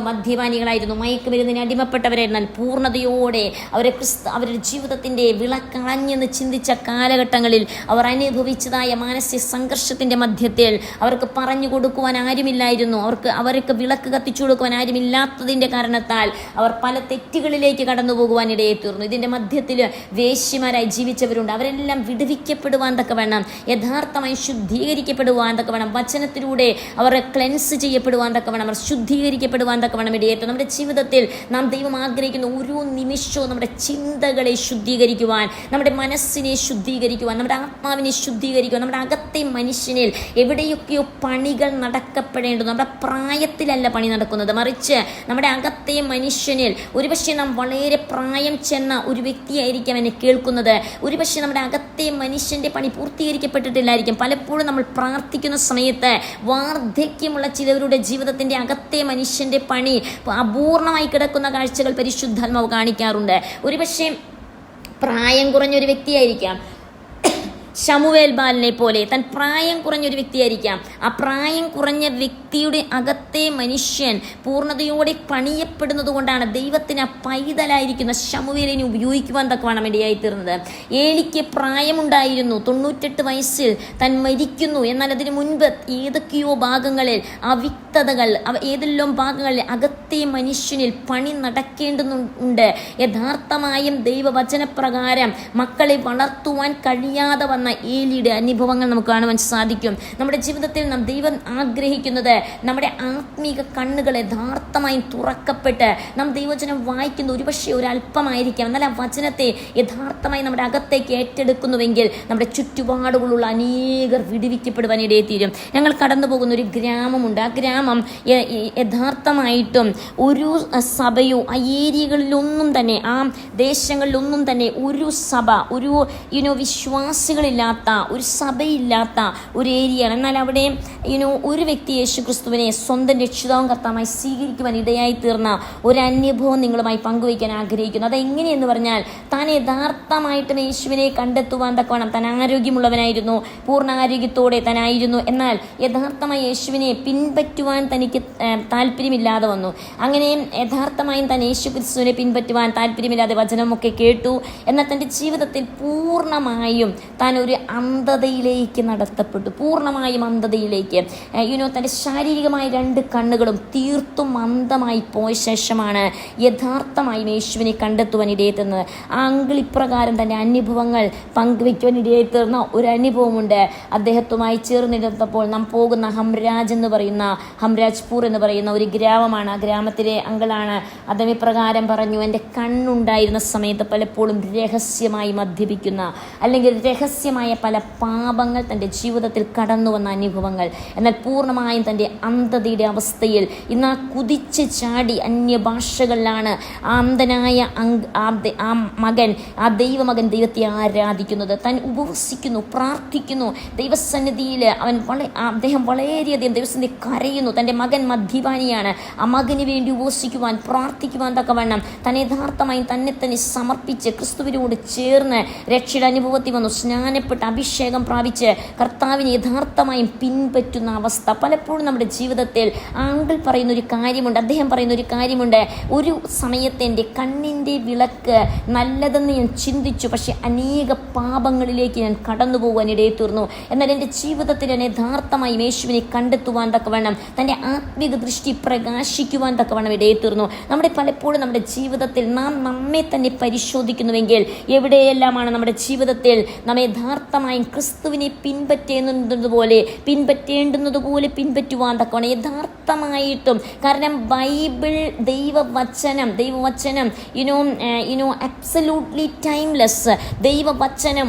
മദ്യപാനികളായിരുന്നു, മയക്കുമരുന്നിന് അടിമപ്പെട്ടവരായിരുന്നാൽ പൂർണ്ണതയോടെ അവരുടെ ജീവിതത്തിൻ്റെ വിളക്കളഞ്ഞെന്ന് ചിന്തിച്ച കാലഘട്ടങ്ങളിൽ അവർ അനുഭവിച്ചതായ മാനസിക സംഘർഷത്തിൻ്റെ മധ്യത്തിൽ അവർക്ക് പറഞ്ഞു കൊടുക്കുവാൻ ആരുമില്ലായിരുന്നു. അവർക്ക് വിളക്ക് കത്തിച്ചു കൊടുക്കുവാൻ ആരുമില്ലാത്തതിൻ്റെ കാരണത്താൽ അവർ പല തെറ്റുകളിലേക്ക് കടന്നു പോകുവാൻ ഇടയെ തീർന്നു. ഇതിൻ്റെ മധ്യത്തിൽ വേശ്യമാരായി ജീവിച്ചവരുണ്ട്. അവരെല്ലാം വിടുവിക്കപ്പെടുവാൻ തക്കവണ്ണം, യഥാർത്ഥമായി ശുദ്ധീകരിക്കപ്പെടുവാൻ തക്കവണ്ണം, വചനത്തിലൂടെ അവർ ക്ലെൻസ് ചെയ്യപ്പെടുവാൻ തക്കവണ്ണം, അവർ ശുദ്ധീകരിക്കപ്പെടുവാൻ തക്കവണ്ണം ഇടയേറ്റു. നമ്മുടെ ജീവിതത്തിൽ നാം ദൈവം ആഗ്രഹിക്കുന്ന ഓരോ നിമിഷവും നമ്മുടെ ചിന്തകളെ ശുദ്ധീകരിക്കുവാൻ, നമ്മുടെ മനസ്സിനെ ശുദ്ധീകരിക്കുവാൻ, നമ്മുടെ ആത്മാവിനെ ശുദ്ധീകരിക്കുവാൻ, നമ്മുടെ അകത്തെ മനുഷ്യനിൽ എവിടെയൊക്കെയോ പണികൾ നടക്കപ്പെടേണ്ടത്. നമ്മുടെ പ്രായത്തിലല്ല പണി നടക്കുന്നത്, മറിച്ച് നമ്മുടെ അകത്തെ മനുഷ്യനിൽ ഒരുപക്ഷെ നാം വളരെ പ്രായം ചെന്ന ഒരു വ്യക്തിയായിരിക്കാം എന്നെ കേൾക്കുന്നത്. ഒരുപക്ഷെ നമ്മുടെ അകത്തെ മനുഷ്യൻ്റെ പണി പൂർത്തീകരിക്കപ്പെട്ടിട്ടില്ലായിരിക്കും. പലപ്പോഴും നമ്മൾ പ്രാർത്ഥിക്കുന്ന സമയത്ത് വാർദ്ധക്യമുള്ള ചിലവരുടെ ജീവിതത്തിൻ്റെ അകത്തെ മനുഷ്യൻ്റെ പണി അപൂർണമായി കിടക്കുന്ന കാഴ്ചകൾ പരിശുദ്ധാത്മാവ് കാണിക്കാറുണ്ട്. ഒരുപക്ഷെ പ്രായം കുറഞ്ഞൊരു വ്യക്തിയായിരിക്കാം, ശമുവേൽ ബാലനെ പോലെ താൻ പ്രായം കുറഞ്ഞൊരു വ്യക്തിയായിരിക്കാം. ആ പ്രായം കുറഞ്ഞ വ്യക്തിയുടെ അകത്തെ മനുഷ്യൻ പൂർണ്ണതയോടെ പണിയപ്പെടുന്നത് കൊണ്ടാണ് ദൈവത്തിന് ആ പൈതലായിരിക്കുന്ന ശമുവേലിനെ ഉപയോഗിക്കുവാൻ തക്കവണ്ണം ഇടയായിത്തീർന്നത്. ഏലിക്ക് പ്രായമുണ്ടായിരുന്നു, 98 വയസ്സിൽ താൻ മരിക്കുന്നു. എന്നാൽ അതിനു മുൻപ് ഏതൊക്കെയോ ഭാഗങ്ങളിൽ അവ്യക്തതകൾ, ഏതെല്ലാം ഭാഗങ്ങളിൽ അകത്തെ മനുഷ്യനിൽ പണി നടക്കേണ്ടതുണ്ട്. യഥാർത്ഥമായും ദൈവവചനപ്രകാരം മക്കളെ വളർത്തുവാൻ കഴിയാതെ വന്ന ഏലിയുടെ അനുഭവങ്ങൾ നമുക്ക് കാണുവാൻ സാധിക്കും. നമ്മുടെ ജീവിതത്തിൽ നാം ദൈവം ആഗ്രഹിക്കുന്നത് നമ്മുടെ ആത്മീക കണ്ണുകൾ യഥാർത്ഥമായും തുറക്കപ്പെട്ട് നാം ദൈവവചനം വായിക്കുന്ന ഒരുപക്ഷെ ഒരല്പമായിരിക്കാം, എന്നാൽ ആ വചനത്തെ യഥാർത്ഥമായി നമ്മുടെ അകത്തേക്ക് ഏറ്റെടുക്കുന്നുവെങ്കിൽ നമ്മുടെ ചുറ്റുപാടുകളുള്ള അനേകർ വിടുവിക്കപ്പെടുവാൻ ഇടയെത്തീരും. ഞങ്ങൾ കടന്നു പോകുന്ന ഒരു ഗ്രാമമുണ്ട്. ആ ഗ്രാമം യഥാർത്ഥമായിട്ടും ഒരു സഭയോ ആ ഏരിയകളിലൊന്നും തന്നെ, ആ ദേശങ്ങളിലൊന്നും തന്നെ ഒരു സഭ, ഒരു വിശ്വാസികളില്ലാത്ത, ഒരു സഭയില്ലാത്ത ഒരു ഏരിയയാണ്. എന്നാൽ അവിടെ ഒരു വ്യക്തി യേശു ക്രിസ്തുവിനെ സ്വന്തം രക്ഷിതാവും കർത്താവായി സ്വീകരിക്കുവാൻ ഇടയായി തീർന്ന ഒരു അനുഭവം നിങ്ങളുമായി പങ്കുവയ്ക്കാൻ ആഗ്രഹിക്കുന്നു. അതെങ്ങനെയെന്ന് പറഞ്ഞാൽ, താൻ യഥാർത്ഥമായിട്ടും യേശുവിനെ കണ്ടെത്തുവാൻ തക്കവണ്ണം താൻ ആരോഗ്യമുള്ളവനായിരുന്നു, പൂർണ്ണ ആരോഗ്യത്തോടെ താനായിരുന്നു. എന്നാൽ യഥാർത്ഥമായി യേശുവിനെ പിൻപറ്റുവാൻ തനിക്ക് താല്പര്യമില്ലാതെ വന്നു. അങ്ങനെ യഥാർത്ഥമായും താൻ യേശു ക്രിസ്തുവിനെ പിൻപറ്റുവാൻ താല്പര്യമില്ലാതെ വചനമൊക്കെ കേട്ടു. എന്നാൽ തൻ്റെ ജീവിതത്തിൽ പൂർണ്ണമായും താൻ ഒരു അന്ധതയിലേക്ക് നടത്തപ്പെട്ടു, പൂർണ്ണമായും അന്ധതയിലേക്ക്. തൻ്റെ ശാരീരികമായ 2 കണ്ണുകളും തീർത്തും അന്ധമായി പോയ ശേഷമാണ് യഥാർത്ഥമായും യേശുവിനെ കണ്ടെത്തുവാൻ ഇടയെത്തുന്നത്. ആ അങ്കിൾ ഇപ്രകാരം തൻ്റെ അനുഭവങ്ങൾ പങ്കുവയ്ക്കുവാൻ ഇടയെത്തുന്ന ഒരു അനുഭവമുണ്ട്. അദ്ദേഹത്തുമായി ചേർന്നിരുന്നപ്പോൾ നാം പോകുന്ന ഹംരാജ്പൂർ എന്ന് പറയുന്ന ഒരു ഗ്രാമമാണ്. ആ ഗ്രാമത്തിലെ അങ്കിളാണ്. അദ്ദേഹം ഇപ്രകാരം പറഞ്ഞു, എൻ്റെ കണ്ണുണ്ടായിരുന്ന സമയത്ത് പലപ്പോഴും രഹസ്യമായി മദ്യപിക്കുന്ന, അല്ലെങ്കിൽ രഹസ്യമായ പല പാപങ്ങൾ തൻ്റെ ജീവിതത്തിൽ കടന്നു വന്ന അനുഭവങ്ങൾ. എന്നാൽ പൂർണ്ണമായും തൻ്റെ അന്ധതയുടെ അവസ്ഥയിൽ ഇന്ന് ആ കുതിച്ച് ചാടി അന്യഭാഷകളിലാണ് ആ അന്ധനായ ആ ദൈവമകൻ ദൈവത്തെ ആരാധിക്കുന്നത്. താൻ ഉപവസിക്കുന്നു, പ്രാർത്ഥിക്കുന്നു, ദൈവസന്നിധിയിൽ അദ്ദേഹം വളരെയധികം ദൈവസന്നിധി കരയുന്നു. തൻ്റെ മകൻ മദ്യപാനിയാണ്. ആ മകന് വേണ്ടി ഉപവസിക്കുവാൻ, പ്രാർത്ഥിക്കുവാൻ തക്കവണ്ണം താൻ യഥാർത്ഥമായും തന്നെ സമർപ്പിച്ച് ക്രിസ്തുവിനോട് ചേർന്ന് രക്ഷയുടെ അനുഭവത്തിൽ വന്നു. സ്നാനപ്പെട്ട് അഭിഷേകം പ്രാപിച്ച് കർത്താവിനെ യഥാർത്ഥമായും പിൻപറ്റുന്ന അവസ്ഥ പലപ്പോഴും നമ്മുടെ ജീവിതത്തിൽ ആങ്കിൾ പറയുന്ന ഒരു കാര്യമുണ്ട്, അദ്ദേഹം പറയുന്ന ഒരു കാര്യമുണ്ട്. ഒരു സമയത്ത് എൻ്റെ കണ്ണിൻ്റെ വിളക്ക് നല്ലതെന്ന് ഞാൻ ചിന്തിച്ചു, പക്ഷെ അനേക പാപങ്ങളിലേക്ക് ഞാൻ കടന്നു പോകാൻ ഇടയെ തീർന്നു. എന്നാൽ എൻ്റെ ജീവിതത്തിൽ ഞാൻ യഥാർത്ഥമായും യേശുവിനെ കണ്ടെത്തുവാൻ തക്കവണ്ണം, തൻ്റെ ആത്മീക ദൃഷ്ടി പ്രകാശിക്കുവാൻ തക്കവണ്ണം ഇടയെ തീർന്നു. പലപ്പോഴും നമ്മുടെ ജീവിതത്തിൽ നാം നമ്മെ തന്നെ പരിശോധിക്കുന്നുവെങ്കിൽ എവിടെയെല്ലാമാണ് നമ്മുടെ ജീവിതത്തിൽ നാം യഥാർത്ഥമായും ക്രിസ്തുവിനെ പിൻപറ്റേണ്ടതുപോലെ പിൻപറ്റുവാൻ തക്കവണ്ണം യഥാർത്ഥമായിട്ടും. കാരണം ബൈബിൾ ദൈവവചനം അബ്സല്യൂട്ട്ലി ടൈംലെസ്. ദൈവവചനം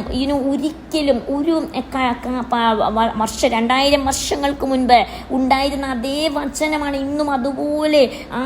ഒരിക്കലും ഒരു 2000 വർഷങ്ങൾക്ക് മുൻപ് ഉണ്ടായിരുന്ന അതേ വചനമാണ് ഇന്നും അതുപോലെ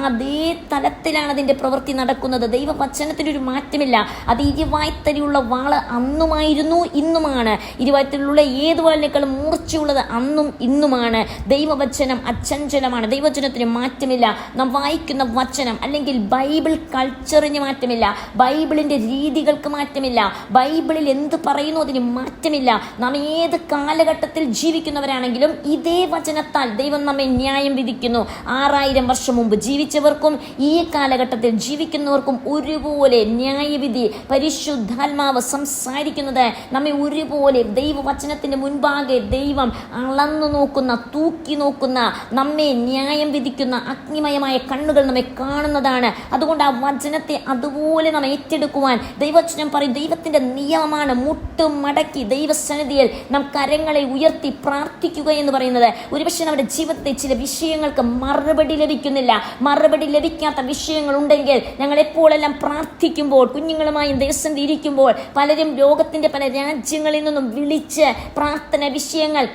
അതേ തലത്തിലാണ് അതിൻ്റെ പ്രവൃത്തി നടക്കുന്നത്. ദൈവവചനത്തിനൊരു മാറ്റമില്ല. അത് ഇരുവായ്ത്തലയുള്ള വാള് അന്നുമായിരുന്നു, ഇന്നുമാണ്. ഇരുവായ്ത്തലയുള്ള ഏത് വാളിനേക്കാളും മൂർച്ചയുള്ളത് അന്നും ഇന്നുമാണ്. ദൈവവചനം അചഞ്ചലമാണ്. ദൈവവചനത്തിന് മാറ്റമില്ല. നാം വായിക്കുന്ന വചനം അല്ലെങ്കിൽ ബൈബിൾ കൾച്ചറിന് മാറ്റമില്ല. ബൈബിളിൻ്റെ രീതികൾക്ക് മാറ്റമില്ല. ബൈബിളിൽ എന്ത് പറയുന്നു അതിന് മാറ്റമില്ല. നാം ഏത് കാലഘട്ടത്തിൽ ജീവിക്കുന്നവരാണെങ്കിലും ഇതേ വചനത്താൽ ദൈവം നമ്മെ ന്യായം വിധിക്കുന്നു. 6000 വർഷം മുമ്പ് ജീവിച്ചവർക്കും ഈ കാലഘട്ടത്തിൽ ജീവിക്കുന്നവർക്കും ഒരുപോലെ ന്യായവിധി പരിശുദ്ധാത്മാവ് സംസാരിക്കുന്നത് നമ്മെ ഒരുപോലെ ദൈവവചനത്തിന്റെ മുൻപാകെ ദൈവം അളന്നു നോക്കുന്ന, തൂക്കി നോക്കുന്ന, നമ്മെ ന്യായം വിധിക്കുന്ന അഗ്നിമയമായ കണ്ണുകൾ നമ്മെ കാണുന്നതാണ്. അതുകൊണ്ട് ആ വചനത്തെ അതുപോലെ നാം ഏറ്റെടുക്കുവാൻ ദൈവവചനം പറയും. ദൈവത്തിന്റെ നിയമമാണ് മുട്ടും മടക്കി ദൈവസന്നിധിയിൽ നാം കരങ്ങളെ ഉയർത്തി പ്രാർത്ഥിക്കുക എന്ന് പറയുന്നത്. ഒരുപക്ഷെ നമ്മുടെ ജീവിതത്തിൽ ചില വിഷയങ്ങൾക്ക് മറുപടി ലഭിക്കുന്നില്ല. മറുപടി ലഭിക്കാത്ത വിഷയങ്ങൾ ഉണ്ടെങ്കിൽ ഞങ്ങൾ എപ്പോഴെല്ലാം പ്രാർത്ഥിക്കുമ്പോൾ, കുഞ്ഞുങ്ങളുമായി ദേശം ഇരിക്കുമ്പോൾ പലരും ലോകത്തിന്റെ പല രാജ്യങ്ങളിൽ നിന്നും വിളിച്ച് പ്രാർത്ഥന വിഷയങ്ങൾ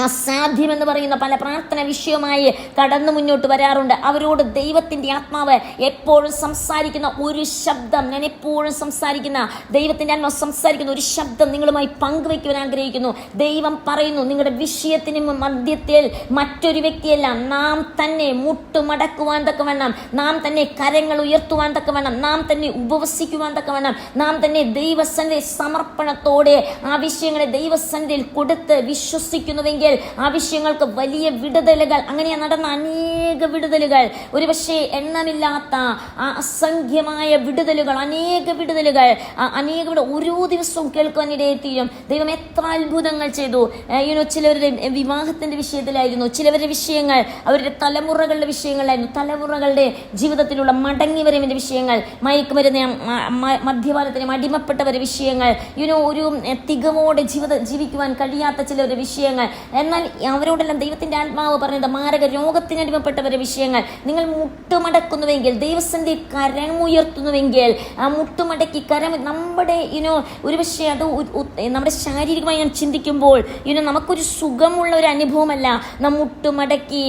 അസാധ്യമെന്ന് പറയുന്ന പല പ്രാർത്ഥന വിഷയമായി കടന്നു മുന്നോട്ട് വരാറുണ്ട്. അവരോട് ദൈവത്തിൻ്റെ ആത്മാവ് എപ്പോഴും സംസാരിക്കുന്ന ഒരു ശബ്ദം, ഞാൻ എപ്പോഴും സംസാരിക്കുന്ന ദൈവത്തിൻ്റെ ആത്മാവ് സംസാരിക്കുന്ന ഒരു ശബ്ദം നിങ്ങളുമായി പങ്കുവയ്ക്കുവാൻ ആഗ്രഹിക്കുന്നു. ദൈവം പറയുന്നു, നിങ്ങളുടെ വിഷയത്തിന് മധ്യത്തിൽ മറ്റൊരു വ്യക്തിയല്ല, നാം തന്നെ മുട്ടുമടക്കുവാൻ തക്കവണ്ണം, നാം തന്നെ കരങ്ങൾ ഉയർത്തുവാൻ തക്കവണ്ണം, നാം തന്നെ ഉപവസിക്കുവാൻ തക്കവണ്ണം, നാം തന്നെ ദൈവസന്നിധിയിൽ സമർപ്പണത്തോടെ ആ വിഷയങ്ങളെ ദൈവസന്നിധിയിൽ കൊടുത്ത് വിശ്വസിക്കുന്നുവെങ്കിൽ ആ വിഷയങ്ങൾക്ക് വലിയ വിടുതലുകൾ, അങ്ങനെ നടന്ന അനേക വിടുതലുകൾ, ഒരുപക്ഷെ എണ്ണമില്ലാത്ത അസംഖ്യമായ വിടുതലുകൾ, അനേക വിടുതലുകൾ ഓരോ ദിവസവും കേൾക്കാനിടയെത്തിയും. ദൈവം എത്ര അത്ഭുതങ്ങൾ ചെയ്തു. ചിലവരുടെ വിവാഹത്തിന്റെ വിഷയത്തിലായിരുന്നു, ചിലവരുടെ വിഷയങ്ങൾ അവരുടെ തലമുറകളുടെ വിഷയങ്ങളായിരുന്നു, തലമുറകളുടെ ജീവിതത്തിലുള്ള മടങ്ങിവരവിന്റെ വിഷയങ്ങൾ, മയക്കുമരുന്ന് മദ്യപാനത്തിന് അടിമപ്പെട്ടവരുടെ വിഷയങ്ങൾ, ഒരു തികവോടെ ജീവിക്കുവാൻ കഴിയാത്ത ചിലവരുടെ വിഷയങ്ങൾ. എന്നാൽ അവരോടെല്ലാം ദൈവത്തിന്റെ ആത്മാവ് പറഞ്ഞത് മാരക രോഗത്തിന് അടിമപ്പെട്ടവരുടെ വിഷയങ്ങൾ. നിങ്ങൾ മുട്ടുമടക്കുന്നുവെങ്കിൽ, ദൈവസന്നിധിയിൽ കരമുയർത്തുന്നുവെങ്കിൽ, ആ മുട്ടുമടക്കി നമ്മുടെ ഒരുപക്ഷെ അത് നമ്മുടെ ശാരീരികമായി ഞാൻ ചിന്തിക്കുമ്പോൾ നമുക്കൊരു സുഖമുള്ള ഒരു അനുഭവമല്ല. നാം മുട്ടുമടക്കി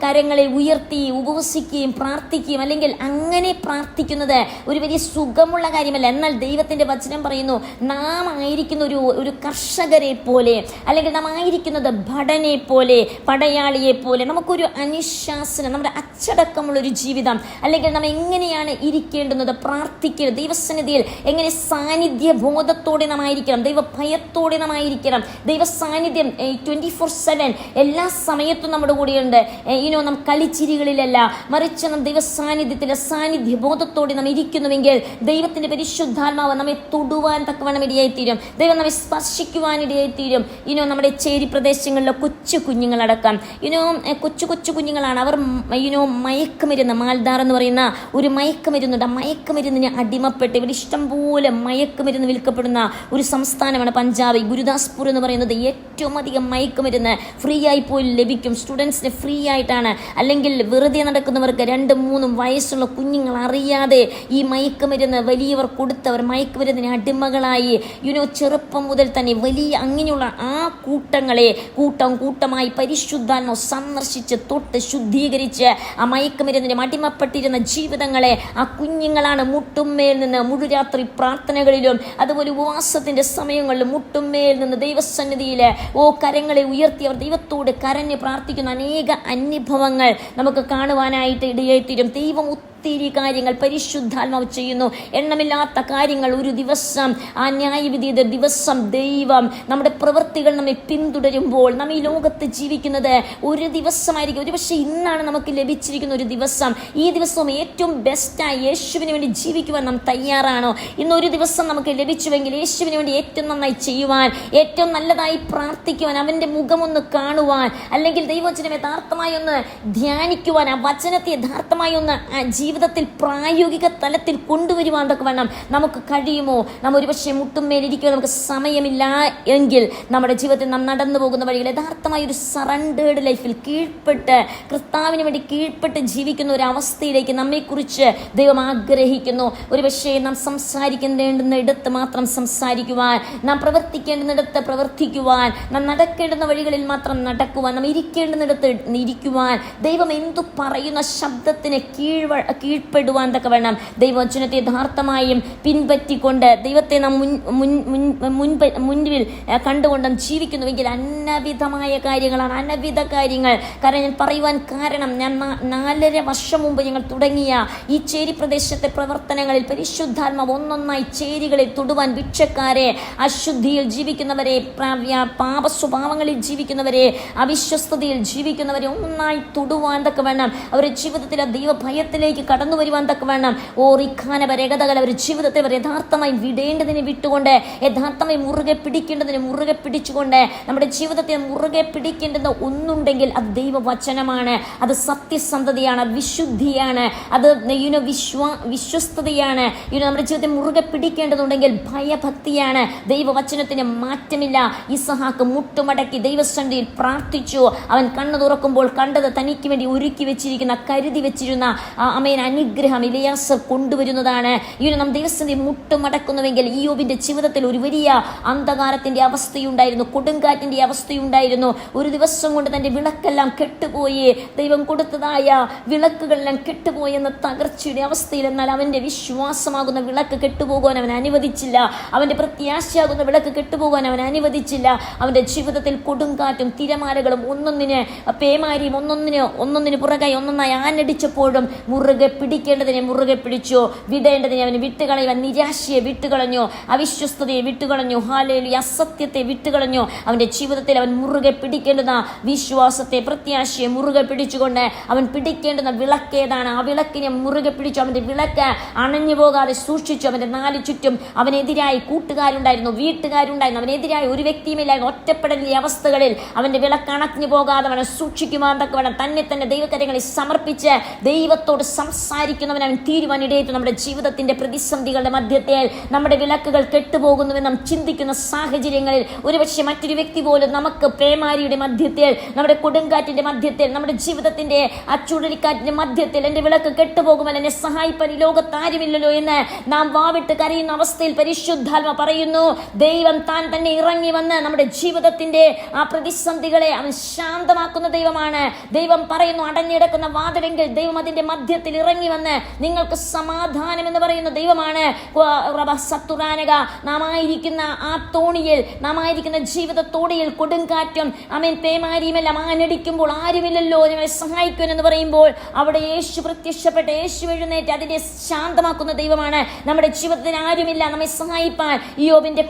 കരങ്ങളെ ഉയർത്തി ഉപവസിക്കുകയും പ്രാർത്ഥിക്കുകയും അല്ലെങ്കിൽ അങ്ങനെ പ്രാർത്ഥിക്കുന്നത് ഒരു വലിയ സുഖമുള്ള കാര്യമല്ല. എന്നാൽ ദൈവത്തിന്റെ വചനം പറയുന്നു, നാം ആയിരിക്കുന്ന ഒരു കർഷകരെ പോലെ, അല്ലെങ്കിൽ നാം ആയിരിക്കുന്നത് ഭടനെ പോലെ, പടയാളിയെ പോലെ, നമുക്കൊരു അനുശാസനം, നമ്മുടെ അച്ചടക്കമുള്ളൊരു ജീവിതം, അല്ലെങ്കിൽ നാം എങ്ങനെയാണ് ഇരിക്കേണ്ടുന്നത്, പ്രാർത്ഥിക്കുക ദൈവസന്നിധിയിൽ എങ്ങനെ സാന്നിധ്യ ബോധത്തോടെ നാം ആയിരിക്കണം, ദൈവഭയത്തോടെ നാം ആയിരിക്കണം. ദൈവ സാന്നിധ്യം 24/7 എല്ലാ സമയത്തും നമ്മുടെ കൂടെയുണ്ട്. നാം കളിച്ചിരികളിലല്ല, മറിച്ച് നാം ദൈവ സാന്നിധ്യ ബോധത്തോടെ നാം ഇരിക്കുന്നുവെങ്കിൽ ദൈവത്തിന്റെ പരിശുദ്ധാത്മാവ് നമ്മെ തൊടുവാൻ തക്കവണ്ണം ഇടയായിത്തീരും. ദൈവം നമ്മെ സ്പർശിക്കുവാൻ ഇടയായിത്തീരും. നമ്മുടെ ചേരി പ്രദേശങ്ങളിലെ കൊച്ചു കുഞ്ഞുങ്ങളടക്കം കൊച്ചു കുഞ്ഞുങ്ങളാണ്. അവർ മയക്കുമരുന്ന്, മാൽദാർ എന്ന് പറയുന്ന ഒരു മയക്കുമരുന്നുണ്ട്. ആ മയക്കുമരുന്നിന് അടിമപ്പെട്ട് ഇവിടെ ഇഷ്ടംപോലെ മയക്കുമരുന്ന് വിൽക്കപ്പെടുന്ന ഒരു സംസ്ഥാനമാണ് പഞ്ചാബ്. ഗുരുദാസ്പൂർ എന്ന് പറയുന്നത് ഏറ്റവും അധികം മയക്കുമരുന്ന് ഫ്രീ ആയി പോലും ലഭിക്കും. സ്റ്റുഡൻസിന് ഫ്രീ ആയിട്ടാണ്. അല്ലെങ്കിൽ വെറുതെ നടക്കുന്നവർക്ക് 2-3 വയസ്സുള്ള കുഞ്ഞുങ്ങൾ അറിയാതെ ഈ മയക്കുമരുന്ന് വലിയവർ കൊടുത്തവർ മയക്കുമരുന്നിന് അടിമകളായി ചെറുപ്പം മുതൽ തന്നെ വലിയ അങ്ങനെയുള്ള ആ കൂട്ടങ്ങളെ കൂട്ടമായി പരിശുദ്ധാത്മാവ് സന്ദർശിച്ച് തൊട്ട് ശുദ്ധീകരിച്ച് ആ മയക്കുമരുന്നിന് അടിമപ്പെട്ടിരുന്ന ജീവിതങ്ങളെ ആ കുഞ്ഞുങ്ങളാണ് മുട്ടുമേൽ നിന്ന് മുഴുരാത്രി പ്രാർത്ഥനകളിലും അതുപോലെ ഉപവാസത്തിന്റെ സമയങ്ങളിലും മുട്ടുമേൽ നിന്ന് ദൈവസന്നിധിയിൽ കരങ്ങളെ ഉയർത്തി അവർ ദൈവത്തോട് കരഞ്ഞ് പ്രാർത്ഥിക്കുന്ന അനേക അനുഭവങ്ങൾ നമുക്ക് കാണുവാനായിട്ട് ഇടയായിത്തീരും. ദൈവം ഒത്തിരി കാര്യങ്ങൾ പരിശുദ്ധാത്മാവ് ചെയ്യുന്നു. എണ്ണമില്ലാത്ത കാര്യങ്ങൾ. ഒരു ദിവസം ആ ന്യായവിധിയുടെ ദിവസം ദൈവം നമ്മുടെ പ്രവൃത്തികൾ നമ്മെ പിന്തുടരുമ്പോൾ നാം ഈ ലോകത്ത് ജീവിക്കുന്നത് ഒരു ദിവസമായിരിക്കും. ഒരുപക്ഷെ ഇന്നാണ് നമുക്ക് ലഭിച്ചിരിക്കുന്ന ഒരു ദിവസം. ഈ ദിവസവും ഏറ്റവും ബെസ്റ്റായി യേശുവിന് വേണ്ടി ജീവിക്കുവാൻ നാം തയ്യാറാണോ? ഇന്നൊരു ദിവസം നമുക്ക് ലഭിച്ചുവെങ്കിൽ യേശുവിന് വേണ്ടി ഏറ്റവും നന്നായി ചെയ്യുവാൻ, ഏറ്റവും നല്ലതായി പ്രാർത്ഥിക്കുവാൻ, അവൻ്റെ മുഖമൊന്ന് കാണുവാൻ, അല്ലെങ്കിൽ ദൈവവചനം യഥാർത്ഥമായി ഒന്ന് ധ്യാനിക്കുവാൻ, ആ വചനത്തെ യഥാർത്ഥമായി ഒന്ന് ജീവിതത്തിൽ പ്രായോഗിക തലത്തിൽ കൊണ്ടുവരുവാൻ തക്കവണ്ണം നമുക്ക് കഴിയുമോ? നാം ഒരുപക്ഷെ മുട്ടുമേലിരിക്കുവാൻ നമുക്ക് സമയമില്ല എങ്കിൽ നമ്മുടെ ജീവിതത്തിൽ നാം നടന്നു പോകുന്ന വഴികൾ യഥാർത്ഥമായ ഒരു സറണ്ടേർഡ് ലൈഫിൽ കീഴ്പ്പെട്ട് കർത്താവിന് വേണ്ടി കീഴ്പ്പെട്ട് ജീവിക്കുന്ന ഒരു അവസ്ഥയിലേക്ക് നമ്മെക്കുറിച്ച് ദൈവം ആഗ്രഹിക്കുന്നു. ഒരുപക്ഷെ നാം സംസാരിക്കേണ്ടുന്നിടത്ത് മാത്രം സംസാരിക്കുവാൻ, നാം പ്രവർത്തിക്കേണ്ടുന്നിടത്ത് പ്രവർത്തിക്കുവാൻ, നാം നടക്കേണ്ടുന്ന വഴികളിൽ മാത്രം നടക്കുവാൻ, നാം ഇരിക്കേണ്ടുന്നിടത്ത് ഇരിക്കുവാൻ, ദൈവം എന്തു പറയുന്ന ശബ്ദത്തിന് കീഴ്പ്പെടുവാൻ തക്കവണ്ണം ദൈവവചനത്തെ യഥാർത്ഥമായും പിൻപറ്റിക്കൊണ്ട് ദൈവത്തെ നാം മുൻപിൽ കണ്ടുകൊണ്ടും ജീവിക്കുന്നുവെങ്കിൽ അനവിധമായ കാര്യങ്ങളാണ്, അനവിധ കാര്യങ്ങൾ. കാരണം ഞാൻ പറയുവാൻ കാരണം, ഞാൻ 4.5 വർഷം മുമ്പ് ഞങ്ങൾ തുടങ്ങിയ ഈ ചേരി പ്രദേശത്തെ പ്രവർത്തനങ്ങളിൽ പരിശുദ്ധാത്മാവ് ഒന്നൊന്നായി ചേരികളിൽ തൊടുവാൻ, ഭിക്ഷക്കാരെ, അശുദ്ധിയിൽ ജീവിക്കുന്നവരെ, പാപ സ്വഭാവങ്ങളിൽ ജീവിക്കുന്നവരെ, അവിശ്വസ്തതയിൽ ജീവിക്കുന്നവരെ ഒന്നായി തൊടുവാൻ തക്കവണ്ണം, അവരുടെ ജീവിതത്തിൽ ആ ദൈവഭയത്തിലേക്ക് കടന്നു വരുവാൻ തക്കവണ്ണം അവരുടെ ജീവിതത്തെ അവർ യഥാർത്ഥമായി വിടേണ്ടതിനെ വിട്ടുകൊണ്ട്, യഥാർത്ഥമായി മുറുകെ പിടിക്കേണ്ടതിന് മുറുകെ പിടിച്ചുകൊണ്ട്, നമ്മുടെ ജീവിതത്തെ മുറുകെ പിടിക്കേണ്ടുന്ന ഒന്നുണ്ടെങ്കിൽ അത് ദൈവവചനമാണ്, അത് സത്യസന്ധതയാണ്, അത് വിശുദ്ധിയാണ്, അത് വിശ്വസ്തതയാണ്. നമ്മുടെ ജീവിതത്തെ മുറുകെ പിടിക്കേണ്ടതുണ്ടെങ്കിൽ ഭയഭക്തിയാണ്. ദൈവവചനത്തിന് മാറ്റമില്ല. ഇസഹാക്ക് മുട്ടുമടക്കി ദൈവസന്നിധിയിൽ പ്രാർത്ഥിച്ചു. അവൻ കണ്ണു തുറക്കുമ്പോൾ കണ്ടത് തനിക്ക് വേണ്ടി ഒരുക്കി വെച്ചിരിക്കുന്ന, കരുതി വെച്ചിരുന്ന അനുഗ്രഹം ഇലിയാസ് കൊണ്ടുവരുന്നതാണ്. നാം ദൈവസന്നിധി മുട്ടുമടക്കുന്നുവെങ്കിൽ ഇയ്യോബിന്റെ ജീവിതത്തിൽ ഒരു വലിയ അന്ധകാരത്തിന്റെ അവസ്ഥയുണ്ടായിരുന്നു, കൊടുങ്കാറ്റിന്റെ അവസ്ഥയുണ്ടായിരുന്നു. ഒരു ദിവസം കൊണ്ട് തന്റെ വിളക്കെല്ലാം കെട്ടുപോയി, ദൈവം കൊടുത്തതായ വിളക്കുകളെല്ലാം കെട്ടുപോയി എന്ന തകർച്ചയുടെ അവസ്ഥയിൽ. എന്നാൽ അവന്റെ വിശ്വാസമാകുന്ന വിളക്ക് കെട്ടുപോകാൻ അവൻ അനുവദിച്ചില്ല, അവന്റെ പ്രത്യാശയാകുന്ന വിളക്ക് കെട്ടുപോകാൻ അവൻ അനുവദിച്ചില്ല. അവന്റെ ജീവിതത്തിൽ കൊടുങ്കാറ്റും തിരമാലകളും ഒന്നൊന്നിന് പേമാരിയും ഒന്നൊന്നിന് പുറകായി ഒന്നൊന്നായി ആനടിച്ചപ്പോഴും മുറുകെ പിടിക്കേണ്ടതിനെ മുറുകെ പിടിച്ചു, വിടേണ്ടതിനെ അവന് വിട്ടുകളയുവാൻ, നിരാശയെ വിട്ടുകളഞ്ഞു, അവിശ്വസ്തതയെ വിട്ടുകളഞ്ഞു, ഹാലേലൂയ, അസത്യത്തെ വിട്ടുകളഞ്ഞു. അവന്റെ ജീവിതത്തിൽ അവൻ മുറുകെ പിടിക്കേണ്ടുന്ന വിശ്വാസത്തെ, പ്രത്യാശയെ മുറുകെ പിടിച്ചുകൊണ്ട് അവൻ പിടിക്കേണ്ടുന്ന വിളക്കേതാണ്, ആ വിളക്കിനെ മുറുകെ പിടിച്ചു. അവന്റെ വിളക്ക് അണഞ്ഞു പോകാതെ സൂക്ഷിച്ചു. അവന്റെ 4 ചുറ്റും അവനെതിരായി കൂട്ടുകാരുണ്ടായിരുന്നു, വീട്ടുകാരുണ്ടായിരുന്നു, അവനെതിരായി ഒരു വ്യക്തിയുമില്ലായിരുന്നു. ഒറ്റപ്പെടലിന്റെ അവസ്ഥകളിൽ അവന്റെ വിളക്ക് അണഞ്ഞു പോകാതെ അവനെ സൂക്ഷിക്കുവാൻ തക്കവണ്ണം തന്നെ ദൈവകരങ്ങളിൽ സമർപ്പിച്ച് ദൈവത്തോട് സംസാരിക്കുന്നവൻ അവൻ തീരുവാനിടയേറ്റു. നമ്മുടെ ജീവിതത്തിന്റെ പ്രതിസന്ധികളുടെ മധ്യത്തിൽ നമ്മുടെ വിളക്കുകൾ കെട്ടുപോകുന്നുവെന്ന് നാം ചിന്തിക്കുന്ന സാഹചര്യങ്ങളിൽ ഒരുപക്ഷെ മറ്റൊരു വ്യക്തി പോലും നമുക്ക് പേമാരിയുടെ മധ്യത്തിൽ, നമ്മുടെ കൊടുങ്കാറ്റിന്റെ മധ്യത്തിൽ, നമ്മുടെ ജീവിതത്തിന്റെ ആ ചുഴലിക്കാറ്റിന്റെ മധ്യത്തിൽ എന്റെ വിളക്ക് കെട്ടുപോകുമല്ലോ, എന്നെ സഹായിപ്പാൻ ഈ ലോകത്ത് ആരുമില്ലല്ലോ എന്ന് നാം വാവിട്ട് കരയുന്ന അവസ്ഥയിൽ പരിശുദ്ധാത്മ പറയുന്നു, ദൈവം താൻ തന്നെ ഇറങ്ങി വന്ന് നമ്മുടെ ജീവിതത്തിന്റെ ആ പ്രതിസന്ധികളെ അവൻ ശാന്തമാക്കുന്ന ദൈവമാണ്. ദൈവം പറയുന്നു, അടഞ്ഞിടക്കുന്ന വാതിലെങ്കിൽ ദൈവം അതിന്റെ മധ്യത്തിൽ ഇറങ്ങി വന്ന് നിങ്ങൾക്ക് സമാധാനം എന്ന് പറയുന്ന ദൈവമാണ്. നാം ആയിരിക്കുന്ന ആ തോണിയിൽ, നാം ആയിരിക്കുന്ന ജീവിത തോണിയിൽ കൊടുങ്കാറ്റും പേമാരിയുമെല്ലാം ആനടിക്കുമ്പോൾ ആരുമില്ലല്ലോ ഞങ്ങളെ സഹായിക്കുവാൻ എന്ന് പറയുമ്പോൾ അവിടെ യേശു പ്രത്യക്ഷപ്പെട്ട്, യേശു എഴുന്നേറ്റ് അതിനെ ശാന്തമാക്കുന്ന ദൈവമാണ്. നമ്മുടെ ജീവിതത്തിൽ ആരുമില്ല നമ്മെ സഹായിപ്പാൻ. ഇയ്യോബിന്റെ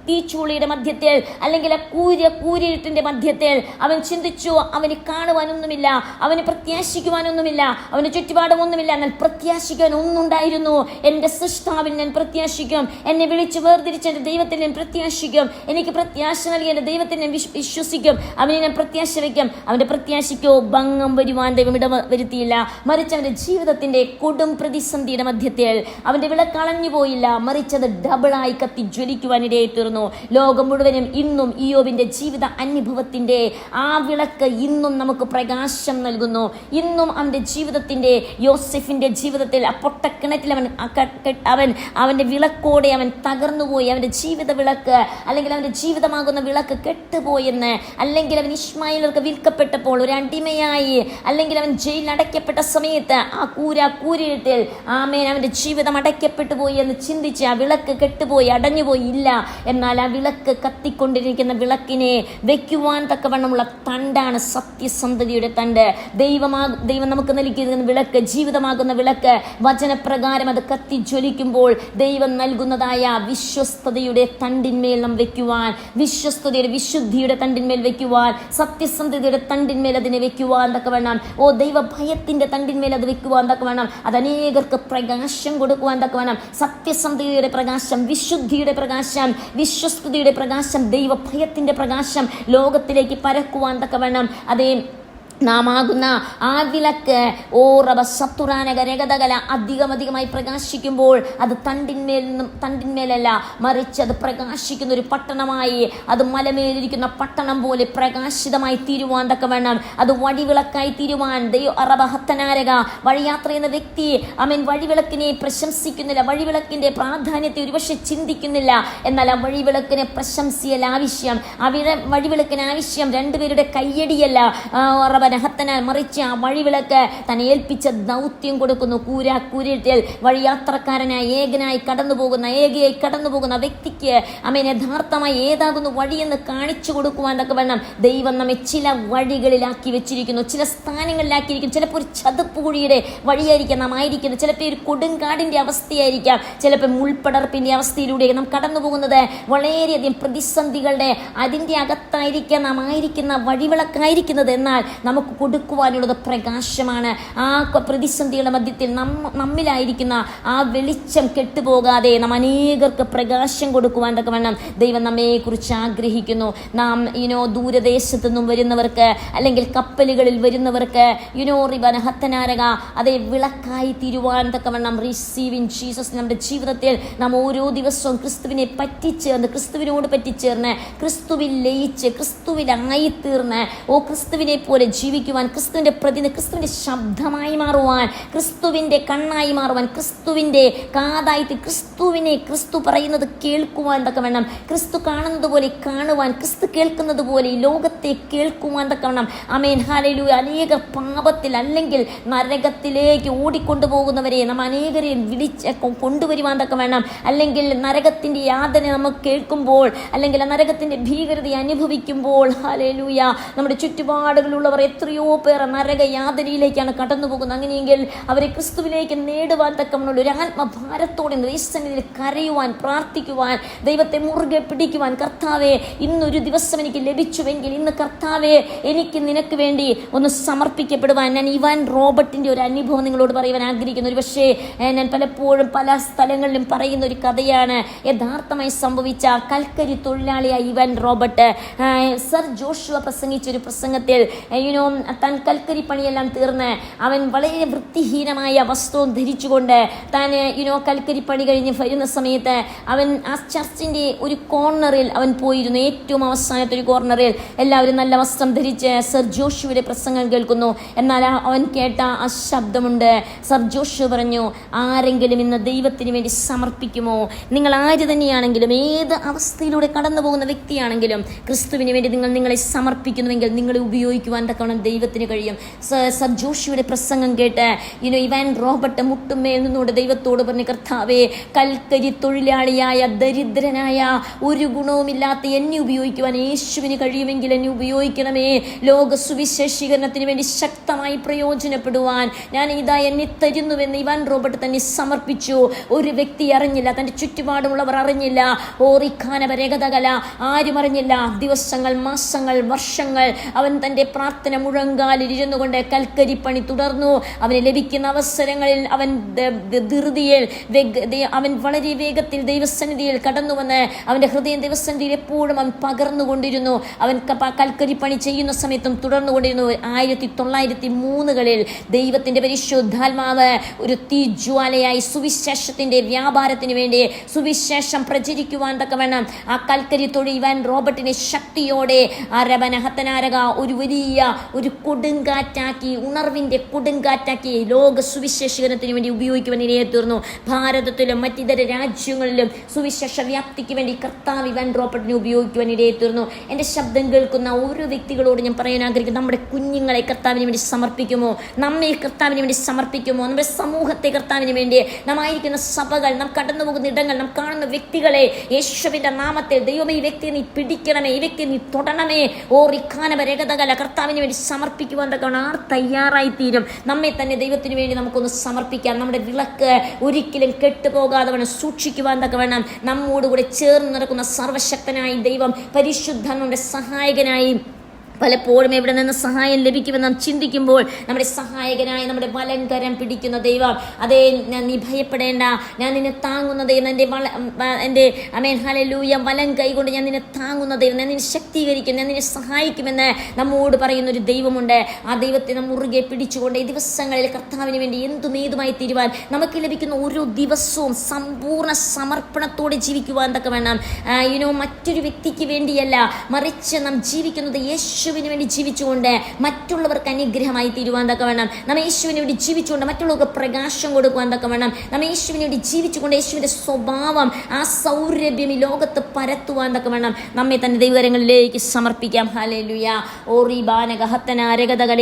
തീച്ചൂളിയുടെ മധ്യത്തിൽ, അല്ലെങ്കിൽ ആ കൂരിരുട്ടിന്റെ മധ്യത്തിൽ അവൻ ചിന്തിച്ചു, അവന് കാണുവാനൊന്നുമില്ല, അവന് പ്രത്യാശിക്കുവാനൊന്നുമില്ല, അവന് ചുറ്റുപാടുമൊന്നുമില്ല, എന്നാൽ പ്രത്യാശിക്കാൻ ഒന്നുണ്ടായിരുന്നു. എൻ്റെ സൃഷ്ടാവിൽ ഞാൻ പ്രത്യാശിക്കും, എന്നെ വിളിച്ച് വേർതിരിച്ച എൻ്റെ ദൈവത്തിൽ ഞാൻ പ്രത്യാശിക്കും, എനിക്ക് പ്രത്യാശ നൽകി എൻ്റെ ദൈവത്തിൽ ഞാൻ വിശ്വസിക്കും, അവനെ ഞാൻ പ്രത്യാശ വയ്ക്കും. അവൻ്റെ പ്രത്യാശയ്ക്കോ ഭംഗം വരുവാൻ ദൈവം ഇടവരുത്തിയില്ല. മറിച്ച് അവൻ്റെ ജീവിതത്തിൻ്റെ കൊടും പ്രതിസന്ധിയുടെ മധ്യത്തിൽ അവൻ്റെ വിളക്കളഞ്ഞു പോയില്ല, മറിച്ചത് ഡബിളായി കത്തി ജ്വലിക്കുവാനിടയെ തീർന്നു. ലോകം മുഴുവനും ഇന്നും ഇയ്യോബിൻ്റെ ജീവിത അനുഭവത്തിൻ്റെ ആ വിളക്ക് ഇന്നും നമുക്ക് പ്രകാശം നൽകുന്നു. ഇന്നും അവൻ്റെ ജീവിതത്തിൻ്റെ, യോസെഫിൻ്റെ ജീവിതത്തിൽ ആ പൊട്ടക്കിണറ്റിൽ അവൻ്റെ വിളക്കോടെ അവൻ തകർന്നുപോയി. അവൻ്റെ ജീവിത വിളക്ക്, അല്ലെങ്കിൽ അവൻ്റെ ജീവിതമാകുന്ന വിളക്ക് കെട്ടുപോയെന്ന്, അല്ലെങ്കിൽ അവൻ ഇശ്മായേലർക്ക് വിൽക്കപ്പെട്ടപ്പോൾ ഒരു അടിമയായി, അല്ലെങ്കിൽ അവൻ ജയിലിൽ അടയ്ക്കപ്പെട്ട സമയത്ത് ആ കൂരിരുട്ടിൽ അവൻ്റെ ജീവിതം അടയ്ക്കപ്പെട്ടു പോയി എന്ന് ചിന്തിച്ച് ആ വിളക്ക് കെട്ടുപോയി, അടഞ്ഞുപോയി. ഇല്ല, എന്നാൽ ആ വിളക്ക് കത്തിക്കൊണ്ടിരിക്കുന്ന വിളക്കിനെ വെക്കുവാൻ തക്കവണ്ണമുള്ള തണ്ടാണ് സത്യസന്ധതയുടെ തണ്ട്. ദൈവം നമുക്ക് നൽകിയിരിക്കുന്ന വിളക്ക്, ജീവിതമാകുന്ന വിളക്ക്, വചനപ്രകാരം അത് കത്തി ജ്വലിക്കുമ്പോൾ ദൈവം നൽകുന്നതായ വിശ്വസ്തതയുടെ തണ്ടിന്മേൽ നാം വെക്കുവാൻ, വിശ്വസ്തതയുടെ വിശുദ്ധിയുടെ തണ്ടിന്മേൽ വെക്കുവാൻ, സത്യസന്ധതയുടെ തണ്ടിന്മേൽ അതിനെ വെക്കുവാൻ തക്കവണ്ണം, ദൈവഭയത്തിന്റെ തണ്ടിന്മേൽ അത് വെക്കുവാൻ തക്കവണ്ണം, അത് അനേകർക്ക് പ്രകാശം കൊടുക്കുവാൻ തക്കവണ്ണം, സത്യസന്ധതയുടെ പ്രകാശം, വിശുദ്ധിയുടെ പ്രകാശം, വിശ്വസ്തതയുടെ പ്രകാശം, ദൈവഭയത്തിന്റെ പ്രകാശം ലോകത്തിലേക്ക് പരക്കുവാൻ തക്കവണ്ണം, അതേ നാം ആകുന്ന ആ വിളക്ക് സത്തുറാനകരകതകല അധികമായി പ്രകാശിക്കുമ്പോൾ അത് തണ്ടിന്മേലല്ല, മറിച്ച് അത് പ്രകാശിക്കുന്ന ഒരു പട്ടണമായി, അത് മലമേലിരിക്കുന്ന പട്ടണം പോലെ പ്രകാശിതമായി തീരുവാൻ തക്കവണ്ണം, അത് വഴിവിളക്കായി തീരുവാൻ ഹത്തനാരക വഴിയാത്ര ചെയ്യുന്ന വ്യക്തി വഴിവിളക്കിനെ പ്രശംസിക്കുന്നില്ല, വഴിവിളക്കിന്റെ പ്രാധാന്യത്തെ ഒരുപക്ഷെ ചിന്തിക്കുന്നില്ല. എന്നാൽ ആ വഴിവിളക്കിനെ പ്രശംസിയല്ല ആവശ്യം, വഴിവിളക്കിന് ആവശ്യം രണ്ടുപേരുടെ കയ്യടിയല്ല, മറിച്ച് ആ വഴിവിളക്ക് തന്നെ ഏൽപ്പിച്ച ദൗത്യം കൊടുക്കുന്നു. കൂരിട്ടിൽ വഴിയാത്രക്കാരനായി ഏകയായി കടന്നു പോകുന്ന വ്യക്തിക്ക് യഥാർത്ഥമായി ഏതാകുന്നു വഴിയെന്ന് കാണിച്ചു കൊടുക്കുവാൻ തക്കവണ്ണം ദൈവം നമ്മെ ചില വഴികളിലാക്കി വെച്ചിരിക്കുന്നു, ചില സ്ഥാനങ്ങളിലാക്കിയിരിക്കുന്നു. ചിലപ്പോൾ ഒരു ചതുപ്പ് കുഴിയുടെ വഴിയായിരിക്കാം നാം ആയിരിക്കുന്നത്, ചിലപ്പോൾ ഒരു കൊടുങ്കാടിന്റെ അവസ്ഥയായിരിക്കാം, ചിലപ്പോൾ മുൾപ്പടർപ്പിന്റെ അവസ്ഥയിലൂടെ നാം കടന്നു പോകുന്നത്. വളരെയധികം പ്രതിസന്ധികളുടെ അതിൻ്റെ അകത്തായിരിക്കാം നാം ആയിരിക്കുന്ന വഴിവിളക്കായിരിക്കുന്നത്. എന്നാൽ നമുക്ക് കൊടുക്കുവാനുള്ളത് പ്രകാശമാണ്. ആ പ്രതിസന്ധികളുടെ മധ്യത്തിൽ നമ്മിലായിരിക്കുന്ന ആ വെളിച്ചം കെട്ടുപോകാതെ നാം അനേകർക്ക് പ്രകാശം കൊടുക്കുവാൻ തക്കവണ്ണം ദൈവം നമ്മെക്കുറിച്ച് ആഗ്രഹിക്കുന്നു. നാം ദൂരദേശത്തു നിന്നും വരുന്നവർക്ക്, അല്ലെങ്കിൽ കപ്പലുകളിൽ വരുന്നവർക്ക് ഹത്തനാരക അതേ വിളക്കായി തീരുവാൻ തക്കവണ്ണം റിസീവിങ് ജീസസ് നമ്മുടെ ജീവിതത്തിൽ നാം ഓരോ ദിവസവും ക്രിസ്തുവിനെ പറ്റിച്ചേർന്ന്, ക്രിസ്തുവിനോട് പറ്റിച്ചേർന്ന്, ക്രിസ്തുവിൽ ലയിച്ച്, ക്രിസ്തുവിലായിത്തീർന്ന് ക്രിസ്തുവിനെ പോലെ ജീവിക്കുവാൻ, ക്രിസ്തുവിന്റെ ക്രിസ്തുവിന്റെ ശബ്ദമായി മാറുവാൻ, ക്രിസ്തുവിന്റെ കണ്ണായി മാറുവാൻ, ക്രിസ്തുവിന്റെ കാതായി, ക്രിസ്തു പറയുന്നത് കേൾക്കുവാൻ തക്കവണ്ണം, ക്രിസ്തു കാണുന്നത് പോലെ കാണുവാൻ, ക്രിസ്തു കേൾക്കുന്നത് പോലെ ഈ ലോകത്തെ കേൾക്കുവാൻ തക്കവണ്ണം. ആമേൻ, ഹല്ലേലൂയ. അനേക പാപത്തിൽ അല്ലെങ്കിൽ നരകത്തിലേക്ക് ഓടിക്കൊണ്ടുപോകുന്നവരെ നാം അനേകരെ കൊണ്ടുവരുവാൻ തക്കവണ്ണം, അല്ലെങ്കിൽ നരകത്തിന്റെ യാതന നമുക്ക് കേൾക്കുമ്പോൾ, അല്ലെങ്കിൽ നരകത്തിന്റെ ഭീകരത അനുഭവിക്കുമ്പോൾ, ഹല്ലേലൂയ, നമ്മുടെ ചുറ്റുപാടുകളുള്ളവർ എത്രയോ പേർ നരകയാതനയിലേക്കാണ് കടന്നു പോകുന്നത്. അങ്ങനെയെങ്കിൽ അവരെ ക്രിസ്തുവിലേക്ക് നേടുവാൻ തക്കമുള്ള ഒരു ആത്മഭാരത്തോടെ ദൈവസന്നിധിയിൽ കരയുവാൻ, പ്രാർത്ഥിക്കുവാൻ, ദൈവത്തെ മുറുകെ പിടിക്കുവാൻ. കർത്താവേ, ഇന്നൊരു ദിവസം എനിക്ക് ലഭിച്ചുവെങ്കിൽ ഇന്ന് കർത്താവേ എനിക്ക് നിനക്ക് വേണ്ടി ഒന്ന് സമർപ്പിക്കപ്പെടുവാൻ. ഞാൻ ഇവാൻ റോബർട്ടിന്റെ ഒരു അനുഭവം നിങ്ങളോട് പറയുവാൻ ആഗ്രഹിക്കുന്നു. ഒരു പക്ഷേ ഞാൻ പലപ്പോഴും പല സ്ഥലങ്ങളിലും പറയുന്ന ഒരു കഥയാണ്. യഥാർത്ഥമായി സംഭവിച്ച കൽക്കരി തൊഴിലാളിയായ ഇവാൻ റോബർട്ട് സർ ജോഷുവ പ്രസംഗിച്ചൊരു പ്രസംഗത്തിൽ താൻ കൽക്കരി പണിയെല്ലാം തീർന്ന് അവൻ വളരെ വൃത്തിഹീനമായ വസ്ത്രവും ധരിച്ചുകൊണ്ട് താൻ കൽക്കരി പണി കഴിഞ്ഞ് വരുന്ന സമയത്ത് അവൻ ആ ചർച്ചിന്റെ ഒരു കോർണറിൽ അവൻ പോയിരുന്നു. ഏറ്റവും അവസാനത്തെ ഒരു കോർണറിൽ എല്ലാവരും നല്ല വസ്ത്രം ധരിച്ച് സർ ജോഷുവിന്റെ പ്രസംഗം കേൾക്കുന്നു. എന്നാൽ അവൻ കേട്ട ആ ശബ്ദമുണ്ട്. സർ ജോഷു പറഞ്ഞു, ആരെങ്കിലും ഇന്ന് ദൈവത്തിന് വേണ്ടി സമർപ്പിക്കുമോ? നിങ്ങൾ ആര് തന്നെയാണെങ്കിലും, ഏത് അവസ്ഥയിലൂടെ കടന്നു പോകുന്ന വ്യക്തിയാണെങ്കിലും, ക്രിസ്തുവിന് വേണ്ടി നിങ്ങളെ സമർപ്പിക്കുന്നുവെങ്കിൽ നിങ്ങളെ ഉപയോഗിക്കുവാൻ തക്കവണ്ണം ദൈവത്തിന് കഴിയും. സർ ജോഷുവിന്റെ പ്രസംഗം കേട്ട് ഇവാൻ റോബർട്ട് മുട്ടുമേൽ നിന്നുകൊണ്ട് ദൈവത്തോട് പറഞ്ഞു, കർത്താവേ, കൽക്കരി തൊഴിലാളിയായ ദരിദ്രനായ ഒരു ഗുണവുമില്ലാത്ത എന്നെ ഉപയോഗിക്കുവാൻ യേശുവിന് കഴിയുമെങ്കിൽ എന്നെ ഉപയോഗിക്കണമേ. ലോക സുവിശേഷീകരണത്തിന് വേണ്ടി ശക്തമായി പ്രയോജനപ്പെടുവാൻ ഞാൻ ഇതാ എന്നെ തരുന്നുവെന്ന് ഇവാൻ റോബർട്ട് തന്നെ സമർപ്പിച്ചു. ഒരു വ്യക്തി അറിഞ്ഞില്ല, തൻ്റെ ചുറ്റുപാടുമുള്ളവർ അറിഞ്ഞില്ല, ഓറിഖാനപരേഖതകല ആരും അറിഞ്ഞില്ല. ദിവസങ്ങൾ, മാസങ്ങൾ, വർഷങ്ങൾ അവൻ തൻ്റെ പ്രാർത്ഥന മുഴങ്കാലിൽ ഇരുന്നു കൊണ്ട് കൽക്കരി പണി തുടർന്നു. അവന് ലഭിക്കുന്ന അവസരങ്ങളിൽ അവൻ ധൃതിയിൽ അവൻ വളരെ വേഗത്തിൽ ദൈവസന്നിധിയിൽ കടന്നു വന്ന് അവൻ്റെ ഹൃദയം ദൈവസന്നിധിയിൽ എപ്പോഴും അവൻ പകർന്നുകൊണ്ടിരുന്നു. അവൻ കൽക്കരി പണി ചെയ്യുന്ന സമയത്തും തുടർന്നുകൊണ്ടിരുന്നു. 1903 ദൈവത്തിൻ്റെ പരിശുദ്ധാത്മാവ് ഒരു തീജ്വാലയായി സുവിശേഷത്തിൻ്റെ വ്യാപാരത്തിന് വേണ്ടി സുവിശേഷം പ്രചരിക്കുവാൻ തക്കവണ്ണം ആ കൽക്കരി തൊഴിവാൻ റോബർട്ടിനെ ശക്തിയോടെ ഹത്തനാരക ഒരു വലിയ ഒരു കൊടുങ്കാറ്റാക്കി, ഉണർവിൻ്റെ കൊടുങ്കാറ്റാക്കി ലോക സുവിശേഷീകരണത്തിന് വേണ്ടി ഉപയോഗിക്കുവാൻ ഇടയെ തീർന്നു. ഭാരതത്തിലും മറ്റിതര രാജ്യങ്ങളിലും സുവിശേഷ വ്യാപ്തിക്ക് വേണ്ടി കർത്താവ് ഇവാൻ റോബർട്ടിനെ ഉപയോഗിക്കുവാൻ ഇടയെ തീർന്നു. എൻ്റെ ശബ്ദം കേൾക്കുന്ന ഓരോ വ്യക്തികളോട് ഞാൻ പറയാൻ ആഗ്രഹിക്കുന്നു, നമ്മുടെ കുഞ്ഞുങ്ങളെ കർത്താവിന് വേണ്ടി സമർപ്പിക്കുമോ? നമ്മെ കർത്താവിന് വേണ്ടി സമർപ്പിക്കുമോ? നമ്മുടെ സമൂഹത്തെ കർത്താവിന് വേണ്ടി, നാം ആയിരിക്കുന്ന സഭകൾ, നാം കടന്നു പോകുന്ന ഇടങ്ങൾ, നാം കാണുന്ന വ്യക്തികളെ യേശുവിൻ്റെ നാമത്തിൽ ദൈവമേ ഈ വ്യക്തിയെ നീ പിടിക്കണമേ, ഈ വ്യക്തിയെ നീ തൊടണമേ, ഓറിഖാനപരേഖതകല കർത്താവിന് വേണ്ടി സമർപ്പിക്കുവാൻ തക്കവണ്ണം ആർ തയ്യാറായിത്തീരും? നമ്മെ തന്നെ ദൈവത്തിന് വേണ്ടി നമുക്കൊന്ന് സമർപ്പിക്കാം. നമ്മുടെ വിളക്ക് ഒരിക്കലും കെട്ടുപോകാതെ സൂക്ഷിക്കുവാൻ തക്കവണ്ണം നമ്മോടുകൂടെ ചേർന്ന് നടക്കുന്ന സർവശക്തനായി ദൈവം പരിശുദ്ധ നമ്മുടെ സഹായകനായി പലപ്പോഴും എവിടെ നിന്ന് സഹായം ലഭിക്കുമെന്ന് നാം ചിന്തിക്കുമ്പോൾ നമ്മുടെ സഹായകനായ നമ്മുടെ വലങ്കരം പിടിക്കുന്ന ദൈവം, അതേ നീ ഭയപ്പെടേണ്ട, ഞാൻ നിന്നെ താങ്ങുന്ന ദൈവം, എൻ്റെ ആമേൻ ഹല്ലേലൂയ വലം കൈ കൊണ്ട് ഞാൻ നിന്നെ താങ്ങുന്ന ദൈവം, ഞാൻ നിന്നെ ശക്തീകരിക്കും, ഞാൻ നിന്നെ സഹായിക്കുമെന്ന് നമ്മോട് പറയുന്ന ഒരു ദൈവമുണ്ട്. ആ ദൈവത്തെ നാം മുറുകെ പിടിച്ചുകൊണ്ട് ഈ ദിവസങ്ങളിൽ കർത്താവിന് വേണ്ടി എന്തുമേതുമായി തീരുവാൻ, നമുക്ക് ലഭിക്കുന്ന ഓരോ ദിവസവും സമ്പൂർണ്ണ സമർപ്പണത്തോടെ ജീവിക്കുവാൻ തക്ക വേണം. മറ്റൊരു വ്യക്തിക്ക് വേണ്ടിയല്ല, മറിച്ച് നാം ജീവിക്കുന്നത് യേശുവിന് വേണ്ടി ജീവിച്ചുകൊണ്ട് മറ്റുള്ളവർക്ക് അനുഗ്രഹമായി തീരുവാൻ തക്ക വേണം. നാം യേശുവിന് വേണ്ടി ജീവിച്ചുകൊണ്ട് മറ്റുള്ളവർക്ക് പ്രകാശം കൊടുക്കുവാൻ തക്ക വേണം. നാം യേശുവിന് വേണ്ടി ജീവിച്ചുകൊണ്ട് യേശുവിന്റെ സ്വഭാവം, ആ സൗരഭ്യം ഈ ലോകത്ത് പരത്തുവാൻ തക്ക വേണം. നമ്മെ തന്നെ ദൈവകരങ്ങളിലേക്ക് സമർപ്പിക്കാം. ഹല്ലേലൂയ.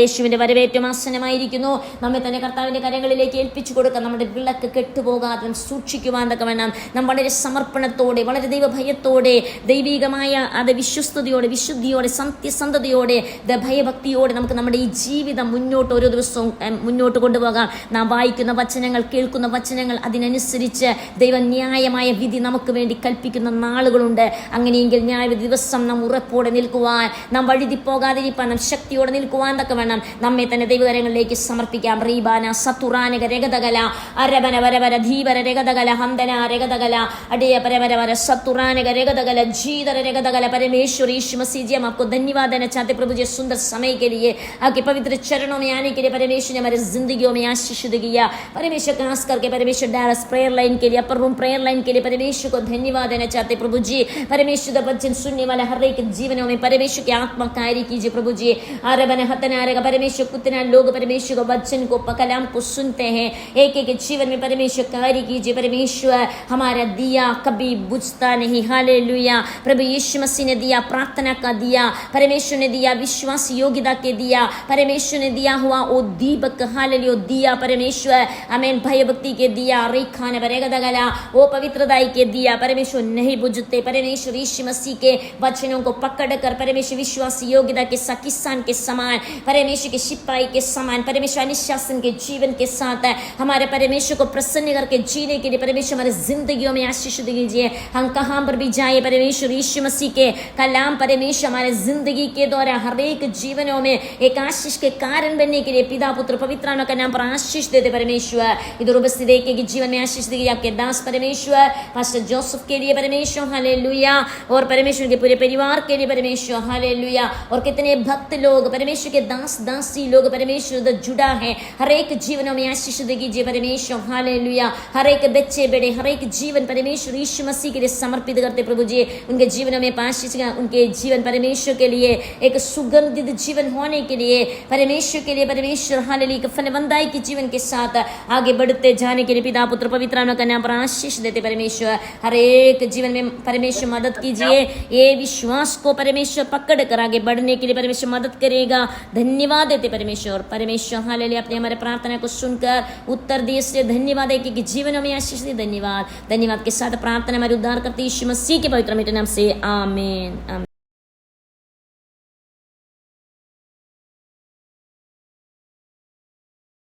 യേശുവിന്റെ വരവേറ്റം ആസന്നമായിരിക്കുന്നു. നമ്മെ തന്നെ കർത്താവിന്റെ കരങ്ങളിലേക്ക് ഏൽപ്പിച്ചു കൊടുക്കാം. നമ്മുടെ വിളക്ക് കെട്ടുപോകാതെ സൂക്ഷിക്കുവാൻ തക്ക വേണം. നാം വളരെ സമർപ്പണത്തോടെ, വളരെ ദൈവഭയത്തോടെ, ദൈവികമായ അത് വിശ്വസ്തയോടെ, വിശുദ്ധിയോടെ, സത്യസന്ധതയോടെ, ഭയഭക്തിയോടെ നമുക്ക് നമ്മുടെ ഈ ജീവിതം മുന്നോട്ട് ഓരോ ദിവസവും മുന്നോട്ട് കൊണ്ടുപോകാം. നാം വായിക്കുന്ന വചനങ്ങൾ, കേൾക്കുന്ന വചനങ്ങൾ, അതിനനുസരിച്ച് ദൈവം ന്യായമായ വിധി നമുക്ക് വേണ്ടി കൽപ്പിക്കുന്ന നാളുകളുണ്ട്. അങ്ങനെയെങ്കിൽ ന്യായവിധി ദിവസം നാം ഉറപ്പോടെ നിൽക്കുവാൻ, നാം വഴുതി പോകാതിരിക്കാൻ, നാം ശക്തിയോടെ നിൽക്കുവാൻ തക്ക വേണം. നമ്മെ തന്നെ ദൈവകരങ്ങളിലേക്ക് സമർപ്പിക്കാം. റീബാന സത്തുറാനക രഗതകല അരബന വരവര ധീവര രഗതകല ഹന്തന രഗതകല अडे परमरवर सतुरान गरेगदगल जीदर रेगदगल परमेश्वर यीशु मसीह जी हम आपको धन्यवाद देना चाहते प्रभु जी सुंदर समय के लिए, आपके पवित्र चरणों में आने के लिए परमेश्वर ने हमारे जिंदगियों में आशीष दिया। परमेश्वर खास करके परमेश्वर डायरस प्रेयर लाइन के लिए, अपर रूम प्रेयर लाइन के लिए परमेश्वर को धन्यवाद देना चाहते प्रभु जी। परमेश्वर का वचन सुनने वाले हर एक जीवनों में परमेश्वर की आत्मा कार्य कीजिए प्रभु जी। आरे बने हतना आरेगा परमेश्वर, कितना लोग परमेश्वर को वचन को कलाम को सुनते हैं, एक एक जीवन में परमेश्वर कार्य कीजिए। परमेश्वर हमारा दिया कभी बुझता नहीं। हालेलुया। प्रभु यीशु मसीह ने दिया प्रार्थना का दिया, परमेश्वर ने दिया विश्वास योग्यता के दिया, परमेश्वर ने दिया हुआ वो दीपक हालेलुया दिया परमेश्वर, आमीन, भय भक्ति के दिया, रेखा ने बरेगा दगला वो पवित्रताई के दिया। परमेश्वर नहीं बुझते, परमेश्वर यीशु मसीह के वचनों को पकड़कर परमेश्वर विश्वास योग्यता के साथ किसान के समान, परमेश्वर के सिपाही के समान, परमेश्वर अनुशासन के जीवन के साथ हमारे परमेश्वर को प्रसन्न करके जीने के लिए परमेश्वर हमारे जिंदगियों में आशीष दीजिए। हम कहाँ पर भी जाए परमेश्वर यीशु मसीह के कलाम परमेश्वर हमारे जिंदगी के द्वारा हर एक जीवनों में एक आशीष के कारण बनने के लिए पिता पुत्र पवित्र आत्मा के नाम पर आशीष देते परमेश्वर। इधर उपस्थित एक एक जीवन में आशीष दीजिए आपके दास परमेश्वर पास्टर जोसेफ के लिए परमेश्वर हालेलुया, और परमेश्वर के पूरे परिवार के लिए परमेश्वर हालेलुया, और कितने भक्त लोग परमेश्वर के दास दासी लोग परमेश्वर जुड़ा है, हर एक जीवनों में आशीष दीजिए परमेश्वर हालेलुया। हर एक बच्चे बेटे हर एक जीवन परमेश्वर यीशु मसीह के लिए समर्पित करते प्रभु जी। उनके जीवनों में आशीष, उनके जीवन परमेश्वर के लिए एक सुगंधित जीवन होने के लिए परमेश्वर के लिए परमेश्वर हालेलुया फलवंदाई के जीवन के साथ आगे बढ़ते जाने के लिए पिता पुत्र पवित्र आत्मा के नाम पर आशीष देते परमेश्वर। हर एक जीवन में परमेश्वर मदद कीजिए, ये विश्वास को परमेश्वर पकड़ कर आगे बढ़ने के लिए परमेश्वर मदद करेगा। धन्यवाद देते परमेश्वर। परमेश्वर हालेलुया अपने हमारे प्रार्थना को सुनकर उत्तर दिए इसलिए धन्यवाद है कि जीवनों में आशीष दे। धन्यवाद। धन्यवाद के साथ प्रार्थना हमारे उद्धार करते यीशु मसीह के पवित्र नाम से आमीन।